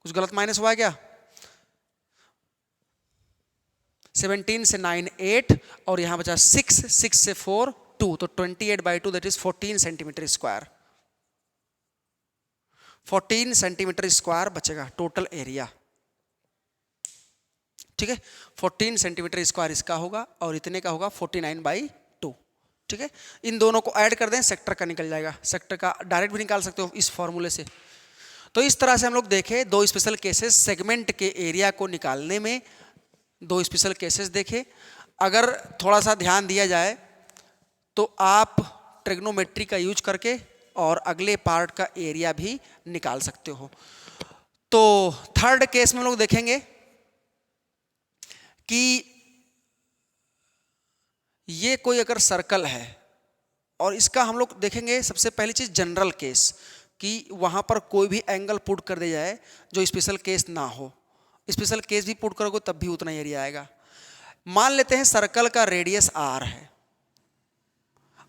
कुछ गलत माइनस हुआ है क्या? 17 से 9 8 और यहां बचा 6 से 4 2, तो 28/2 that is 14 centimetre square. 14 centimetre square बचेगा टोटल एरिया। ठीक है, 14 सेंटीमीटर स्क्वायर इसका होगा और इतने का होगा 49/2। ठीक है, इन दोनों को ऐड कर दें, सेक्टर का निकल जाएगा। सेक्टर का डायरेक्ट भी निकाल सकते हो इस फॉर्मूले से। तो इस तरह से हम लोग देखे दो स्पेशल केसेस सेगमेंट के एरिया को निकालने में, दो स्पेशल केसेस देखे। अगर थोड़ा सा ध्यान दिया जाए तो आप ट्रिग्नोमेट्री का यूज करके और अगले पार्ट का एरिया भी निकाल सकते हो। तो थर्ड केस में हम लोग देखेंगे कि ये कोई अगर सर्कल है और इसका हम लोग देखेंगे सबसे पहली चीज जनरल केस, कि वहां पर कोई भी एंगल पुट कर दिया जाए जो स्पेशल केस ना हो। स्पेशल केस भी पुट करोगे तब भी उतना एरिया आएगा। मान लेते हैं सर्कल का रेडियस r है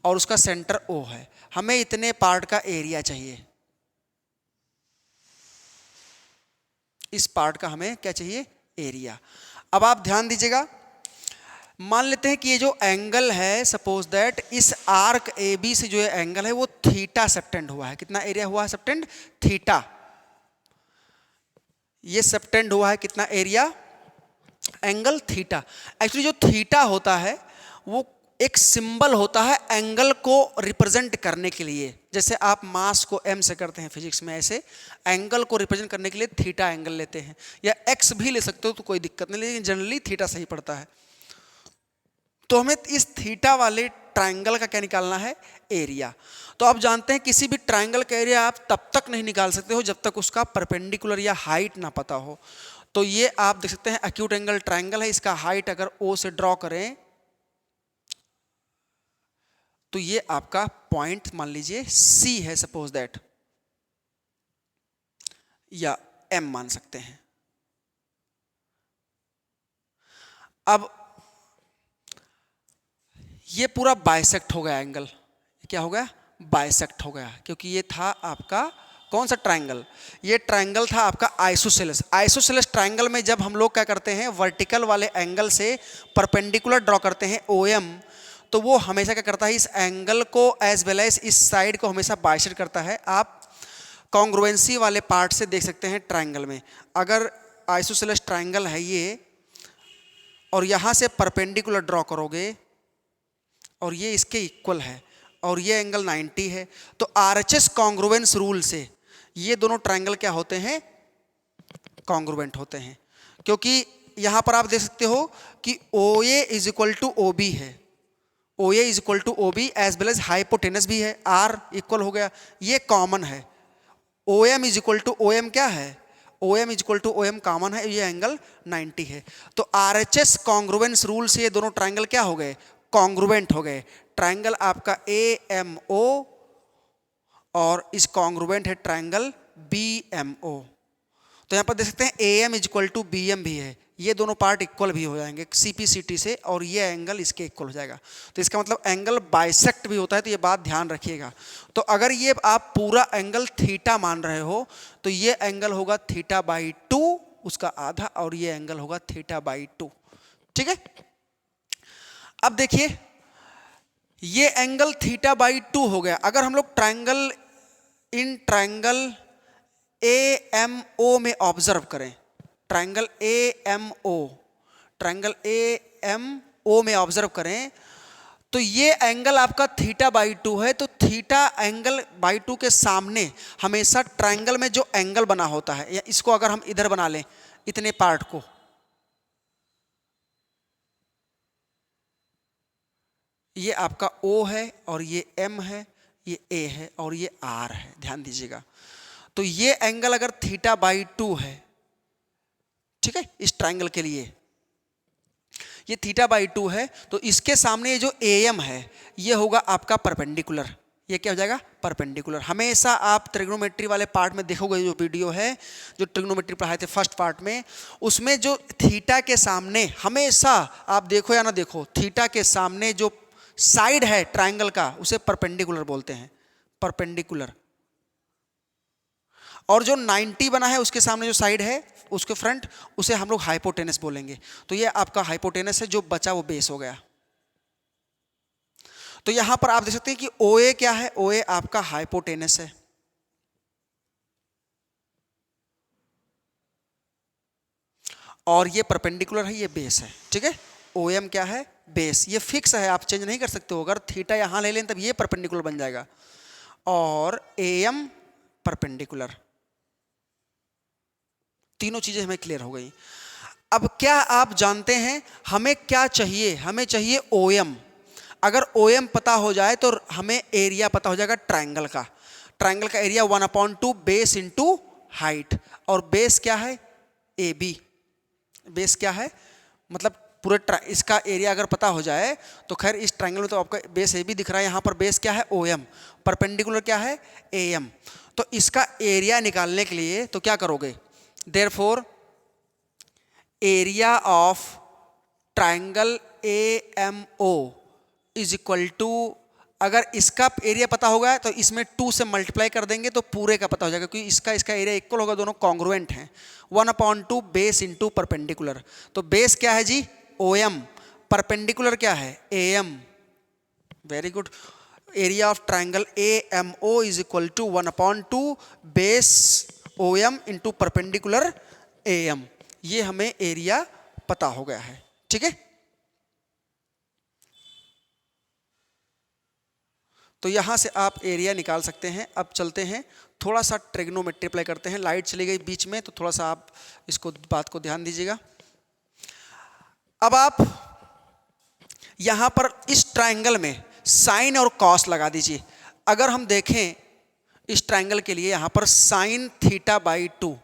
और उसका सेंटर O है, हमें इतने पार्ट का एरिया चाहिए। इस पार्ट का हमें क्या चाहिए, एरिया। अब आप ध्यान दीजिएगा, मान लेते हैं कि ये जो एंगल है, सपोज दैट इस आर्क AB से जो ये एंगल है वो थीटा सबटेंड हुआ है। कितना एरिया हुआ है सबटेंड, थीटा। ये सबटेंड हुआ है कितना एरिया, एंगल थीटा। एक्चुअली जो थीटा होता है वो एक सिंबल होता है एंगल को रिप्रेजेंट करने के लिए। जैसे आप मास को m से करते हैं फिजिक्स में, ऐसे एंगल को रिप्रेजेंट करने के लिए थीटा एंगल लेते हैं, या x भी ले सकते हो तो कोई दिक्कत नहीं, लेकिन जनरली थीटा सही पड़ता है। तो हमें इस थीटा वाले ट्रायंगल का क्या निकालना है, एरिया। तो आप जानते हैं किसी भी ट्रायंगल का एरिया आप तब तक नहीं निकाल सकते हो जब तक उसका परपेंडिकुलर या हाइट ना पता हो। तो ये आप देख सकते हैं एक्यूट एंगल ट्रायंगल है, इसका हाइट अगर O से ड्रॉ करें तो ये आपका पॉइंट मान लीजिए C है सपोज दैट, या M मान सकते हैं। अब ये पूरा बाइसेक्ट हो गया एंगल, क्या हो गया, बाइसेक्ट हो गया, क्योंकि ये था आपका कौन सा ट्रायंगल, ये ट्रायंगल था आपका आइसोसेलेस। आइसोसेलेस ट्रायंगल में जब हम लोग क्या करते हैं, वर्टिकल वाले एंगल से परपेंडिकुलर ड्रॉ करते हैं OM, तो वो हमेशा क्या करता है, इस एंगल को एज वेल एज इस साइड को हमेशा बाइसेक्ट करता है। आप कॉन्ग्रुएंसी वाले पार्ट से देख सकते हैं ट्रायंगल में, अगर आइसोसेलेस ट्रायंगल है ये और यहाँ से परपेंडिकुलर ड्रॉ करोगे और ये इसके इक्वल है और ये एंगल 90 है, तो RHS कॉन्ग्रुएंस रूल से ये दोनों ट्रायंगल क्या होते हैं, कॉन्ग्रुएंट होते हैं। क्योंकि यहाँ पर आप देख सकते हो कि OA is equal to OB है, OA is equal to OB as well as hypotenuse भी है, R इक्वल हो गया, ये कॉमन है। OM is equal to OM क्या है, OM is equal to OM common है, ये एंगल 90 है। तो RHS कॉन्ग्रुएंस रूल से ये दोनों ट्रायंगल क्या हो गए, कॉन्ग्रुएंट हो गए। ट्रायंगल आपका AMO और इस कॉन्ग्रुएंट है ट्रायंगल BMO। तो यहाँ पर देख सकते हैं AM is equal to BM भी है, ये दोनों पार्ट इक्वल भी हो जाएंगे CPCT से और ये एंगल इसके इक्वल हो जाएगा। तो इसका मतलब एंगल बाइसेक्ट भी होता है, तो ये बात ध्यान रखिएगा। तो अगर ये आप पूरा एंगल थीटा मान रहे हो तो ये एंगल होगा θ/2 उसका आधा, और ये एंगल होगा θ/2, ठीक है। अब देखिए ये एंगल θ/2 हो गया। अगर हम लोग ट्रायंगल AMO में ऑब्जर्व करें, ट्रायंगल AMO में ऑब्जर्व करें तो ये एंगल आपका θ/2 है। तो थीटा एंगल बाई 2 के सामने हमेशा ट्रायंगल में जो एंगल बना होता है, या इसको अगर हम इधर बना लें, इतने पार्ट को, ये आपका O है और ये M है, ये A है और ये R है, ध्यान दीजिएगा। तो ये एंगल अगर θ/2 है, ठीक है, इस ट्रायंगल के लिए ये θ/2 है, तो इसके सामने ये जो AM है ये होगा आपका परपेंडिकुलर। ये क्या हो जाएगा, परपेंडिकुलर। हमेशा आप ट्रिग्नोमेट्री वाले पार्ट में देखोगे, जो वीडियो है जो ट्रिग्नोमेट्री पढ़ाए थे फर्स्ट पार्ट में, उसमें जो थीटा के सामने, हमेशा आप देखो या ना देखो, थीटा के सामने जो साइड है ट्रायंगल का उसे परपेंडिकुलर बोलते हैं, परपेंडिकुलर। और जो 90 बना है उसके सामने जो साइड है उसके फ्रंट, उसे हम लोग हाइपोटेनस बोलेंगे। तो ये आपका हाइपोटेनस है, जो बचा वो बेस हो गया। तो यहां पर आप देख सकते हैं कि OA क्या है, OA आपका हाइपोटेनस है, और ये परपेंडिकुलर है, ये बेस है, ठीक है। OM क्या है, बेस, ये फिक्स है, आप चेंज नहीं कर सकते हो। अगर थीटा यहां ले लें तब ये परपेंडिकुलर बन जाएगा, और AM परपेंडिकुलर। तीनों चीजें हमें क्लियर हो गई। अब क्या आप जानते हैं हमें क्या चाहिए, हमें चाहिए OM। अगर OM पता हो जाए तो हमें एरिया पता हो जाएगा ट्रायंगल का। ट्रायंगल का एरिया 1/2 बेस इंटू हाइट, और बेस क्या है, AB। बेस क्या है, मतलब पूरे इसका एरिया अगर पता हो जाए तो खैर इस ट्रायंगल में तो आपका बेस AB दिख रहा है, यहाँ पर बेस क्या है, OM, परपेंडिकुलर क्या है, AM। तो इसका एरिया निकालने के लिए तो क्या करोगे, therefore area of triangle AMO is equal to, अगर इसका एरिया पता होगा तो इसमें 2 से मल्टीप्लाई कर देंगे तो पूरे का पता हो जाएगा, क्योंकि इसका एरिया इक्वल होगा, दोनों कॉन्ग्रुएंट हैं। 1/2 बेस इंटू परपेंडिकुलर। तो बेस क्या है जी, OM, परपेंडिकुलर क्या है, AM। Very good. Area of triangle AMO is equal to 1/2 base OM into perpendicular AM। ये हमें एरिया पता हो गया है, ठीक है। तो यहां से आप एरिया निकाल सकते हैं। अब चलते हैं थोड़ा सा ट्रिग्नोमेट्री अप्लाई करते हैं। लाइट चली गई बीच में, तो थोड़ा सा आप इसको बात को ध्यान दीजिएगा। अब आप यहां पर इस ट्रायंगल में साइन और कॉस लगा दीजिए। अगर हम देखें इस ट्रायंगल के लिए यहां पर साइन θ/2,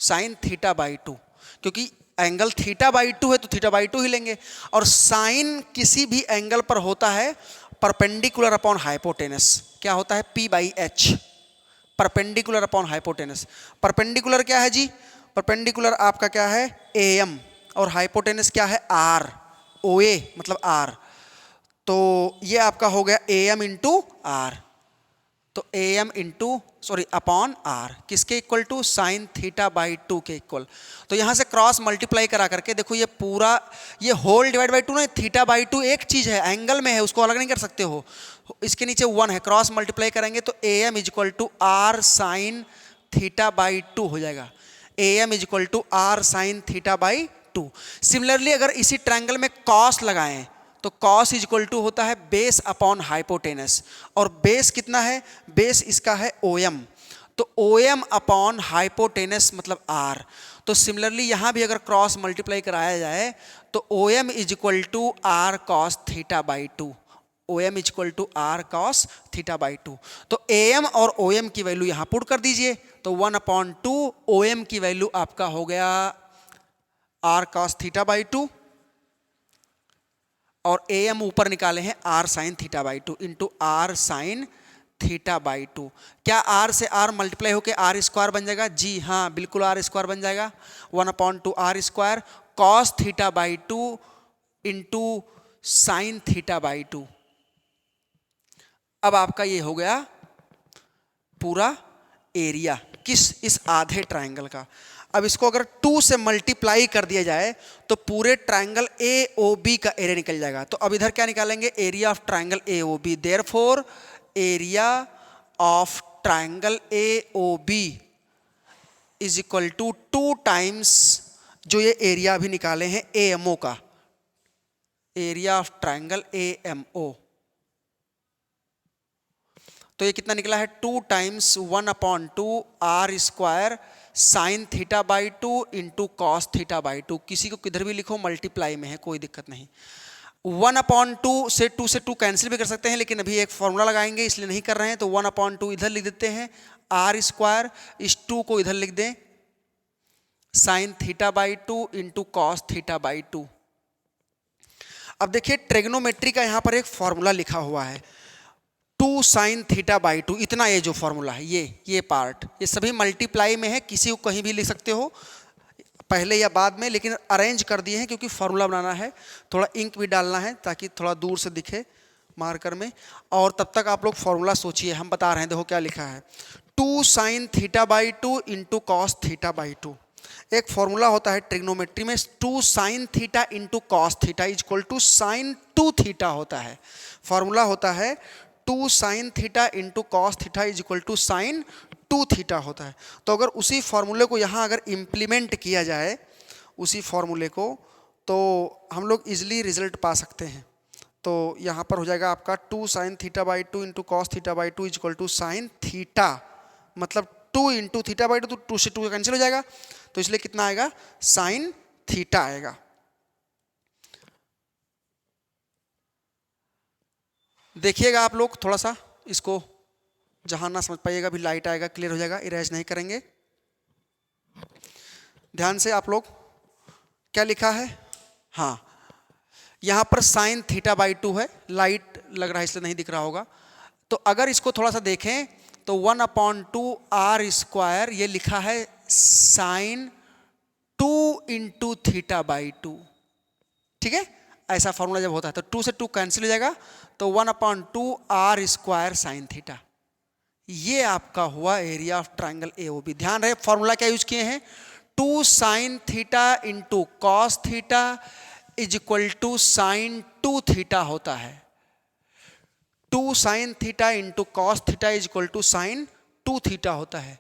साइन θ/2, क्योंकि एंगल θ/2 है तो θ/2 ही लेंगे। और साइन किसी भी एंगल पर होता है परपेंडिकुलर अपॉन हाइपोटेनस। क्या होता है, P/H, perpendicular upon hypotenuse. Perpendicular क्या है जी, परपेंडिकुलर आपका क्या है, AM, और हाइपोटेनस क्या है आर, ओ ए मतलब आर, तो ये आपका हो गया ए एम इंटू आर, तो A M into sorry upon R किसके equal to sine theta by 2 के इक्वल। तो यहाँ से क्रॉस मल्टीप्लाई करा करके देखो ये पूरा ये होल डिवाइड बाई 2 ना, थीटा बाई 2 एक चीज़ है, एंगल में है, उसको अलग नहीं कर सकते हो, इसके नीचे 1 है, क्रॉस मल्टीप्लाई करेंगे तो A M is equal to R sine theta by 2 हो जाएगा, A M is equal to R sine theta by 2। Similarly अगर इसी ट्रायंगल में कॉस लगाएं तो कॉस इज इक्वल टू होता है बेस अपॉन हाइपोटेनस, और बेस कितना है, बेस इसका है ओ एम, तो ओ एम अपॉन हाइपोटेनस मतलब आर। तो सिमिलरली यहाँ भी अगर क्रॉस मल्टीप्लाई कराया जाए तो O M is equal to R cos theta by 2, O M is equal to R cos theta by 2। तो ए एम और ओ एम की वैल्यू यहाँ पुट कर दीजिए, तो 1/2 ओ एम की वैल्यू आपका हो गया आर कॉस थीटा बाई 2, और ए एम ऊपर निकाले हैं R sine theta by 2 into R sine theta by 2। क्या आर से आर मल्टीप्लाई होकर आर स्क्वायर बन जाएगा, जी हाँ बिल्कुल आर स्क्वायर बन जाएगा, 1/2 are square cos theta by 2 into sine theta by 2। अब आपका ये हो गया पूरा एरिया किस, इस आधे ट्रायंगल का। अब इसको अगर 2 से मल्टीप्लाई कर दिया जाए तो पूरे ट्रायंगल ए ओ बी का एरिया निकल जाएगा। तो अब इधर क्या निकालेंगे, area of triangle A O B, therefore area of triangle A O B is equal to 2 times जो ये एरिया भी निकाले हैं ए एम ओ का, area of triangle A M O, तो ये कितना निकला है 2 times 1/2 are square sine theta by 2 into cos theta by 2। किसी को किधर भी लिखो मल्टीप्लाई में है, कोई दिक्कत नहीं। 1/2 से 2 से 2 कैंसिल भी कर सकते हैं, लेकिन अभी एक फॉर्मूला लगाएंगे इसलिए नहीं कर रहे हैं, तो 1/2 इधर लिख देते हैं, आर स्क्वायर इस 2 को इधर लिख दें sign theta by 2 into cos theta by 2। अब देखिए ट्रिग्नोमेट्री का यहाँ पर एक फॉर्मूला लिखा हुआ है 2 साइन थीटा बाई 2, इतना ये जो फॉर्मूला है ये पार्ट, ये सभी मल्टीप्लाई में है, किसी को कहीं भी लिख सकते हो पहले या बाद में, लेकिन अरेंज कर दिए हैं क्योंकि फॉर्मूला बनाना है, थोड़ा इंक भी डालना है ताकि थोड़ा दूर से दिखे मार्कर में। और तब तक आप लोग फॉर्मूला सोचिए, हम बता रहे हैं, देखो क्या लिखा है 2 sine theta by 2 into cos theta by 2। एक फॉर्मूला होता है ट्रिग्नोमेट्री में 2 sine theta into cos theta is equal to sine 2 theta होता है, फॉर्मूला होता है 2 sine theta into cos theta is equal to sine 2 theta होता है। तो अगर उसी फॉर्मूले को यहाँ अगर इम्प्लीमेंट किया जाए उसी फॉर्मूले को, तो हम लोग इजीली रिजल्ट पा सकते हैं। तो यहाँ पर हो जाएगा आपका 2 sine theta by 2 into cos theta by 2 is equal to sine theta, मतलब 2 इंटू थीटा बाई 2, तो 2 से 2 कैंसिल हो जाएगा, तो इसलिए कितना आएगा साइन थीटा आएगा। देखिएगा आप लोग थोड़ा सा इसको, जहां ना समझ पाइएगा भी लाइट आएगा, क्लियर हो जाएगा, इरेज नहीं करेंगे। ध्यान से आप लोग क्या लिखा है, हाँ यहां पर साइन थीटा बाई 2 है, लाइट लग रहा है इसलिए नहीं दिख रहा होगा। तो अगर इसको थोड़ा सा देखें तो 1/2 आर स्क्वायर ये लिखा है साइन 2 इंटू थीटा बाई 2, ठीक है, ऐसा फॉर्मूला जब होता है तो 2 से 2 कैंसिल हो जाएगा, तो 1/2 आर स्क्वायर साइन थीटा, ये आपका हुआ area of triangle A O B. ध्यान रहे फॉर्मूला क्या यूज किए हैं, 2 sine theta into cos theta is equal to sine 2 theta होता है, 2 sine theta into cos theta is equal to sine 2 theta होता है।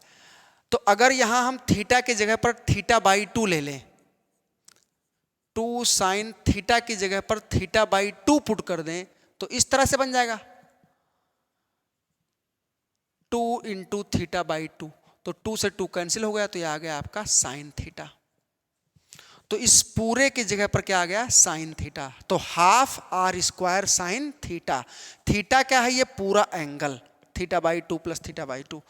तो अगर यहां हम थीटा की जगह पर थीटा बाई 2 ले लें, 2 साइन थीटा की जगह पर थीटा बाई 2 पुट कर दें, तो इस तरह से बन जाएगा 2 इंटू थीटा बाई 2, तो 2 से 2 कैंसिल हो गया, तो ये आ गया आपका साइन थीटा। तो इस पूरे की जगह पर क्या आ गया साइन थीटा, तो half r square sine theta, theta क्या है ये पूरा angle, theta by 2 plus theta by 2।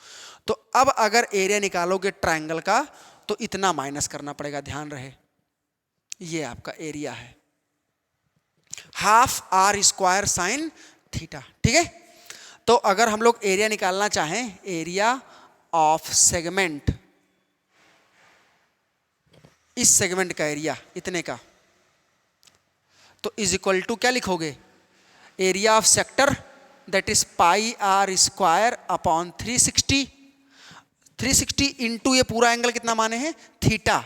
तो अब अगर एरिया निकालोगे ट्रायंगल का तो इतना माइनस करना पड़ेगा, ध्यान रहे ये आपका एरिया है half r square sine theta, ठीक है। तो अगर हम लोग एरिया निकालना चाहें, एरिया ऑफ सेगमेंट इस सेगमेंट का एरिया इतने का, तो इज इक्वल टू क्या लिखोगे, area of sector that is pi are square upon 360, 360 into ये पूरा एंगल कितना माने हैं theta,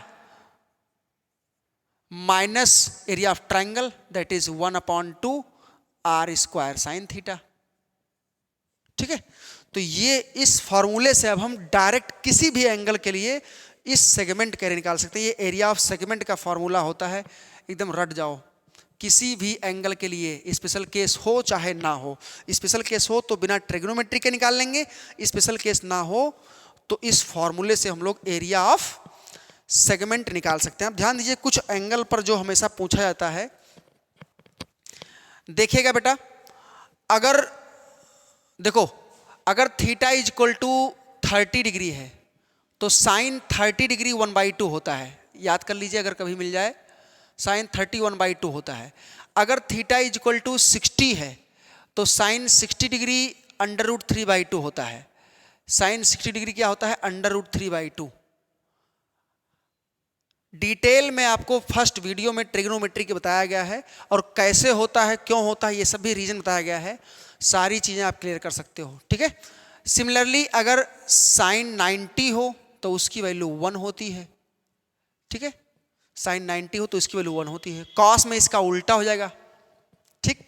minus area of triangle that is 1/2 are square sine theta. ठीक है, तो ये इस फॉर्मूले से अब हम डायरेक्ट किसी भी एंगल के लिए इस सेगमेंट का एरिया निकाल सकते हैं। ये एरिया ऑफ सेगमेंट का फॉर्मूला होता है, एकदम रट जाओ, किसी भी एंगल के लिए स्पेशल केस हो चाहे ना हो, स्पेशल केस हो तो बिना ट्रिग्नोमेट्री के निकाल लेंगे, स्पेशल केस ना हो तो इस फॉर्मूले से हम लोग एरिया ऑफ सेगमेंट निकाल सकते हैं। अब ध्यान दीजिए, कुछ एंगल पर जो हमेशा पूछा जाता है, देखिएगा बेटा, अगर देखो अगर theta is equal to 30 degree है तो साइन 30 डिग्री 1/2 होता है, याद कर लीजिए अगर कभी मिल जाए, साइन 30 1/2 होता है। अगर थीटा इज इक्वल टू 60 है तो साइन 60 डिग्री √3/2 होता है। साइन 60 डिग्री क्या होता है, √3/2। डिटेल में आपको फर्स्ट वीडियो में ट्रिग्नोमेट्री के बताया गया है, और कैसे होता है क्यों होता है ये सब भी रीजन बताया गया है, सारी चीजें आप क्लियर कर सकते हो। ठीक है, सिमिलरली अगर साइन 90 हो तो उसकी वैल्यू 1 होती है। ठीक है, साइन 90 हो तो इसकी वैल्यू 1 होती है। कॉस में इसका उल्टा हो जाएगा। ठीक,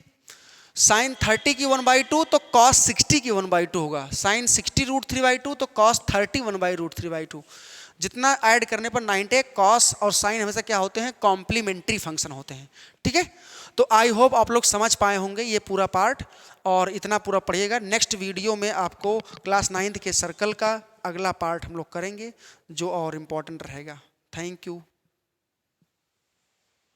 साइन 30 की 1/2 तो कॉस 60 की 1/2 होगा, साइन 60 √3/2 तो कॉस 30 1/√3/2। जितना ऐड करने पर 90, कॉस और साइन हमेशा क्या होते हैं, कॉम्प्लीमेंट्री फंक्शन होते हैं। ठीक है, तो आई होप आप लोग समझ पाए होंगे ये पूरा पार्ट, और इतना पूरा पढ़िएगा। नेक्स्ट वीडियो में आपको क्लास 9th के सर्कल का अगला पार्ट हम लोग करेंगे जो और इम्पोर्टेंट रहेगा। Thank you.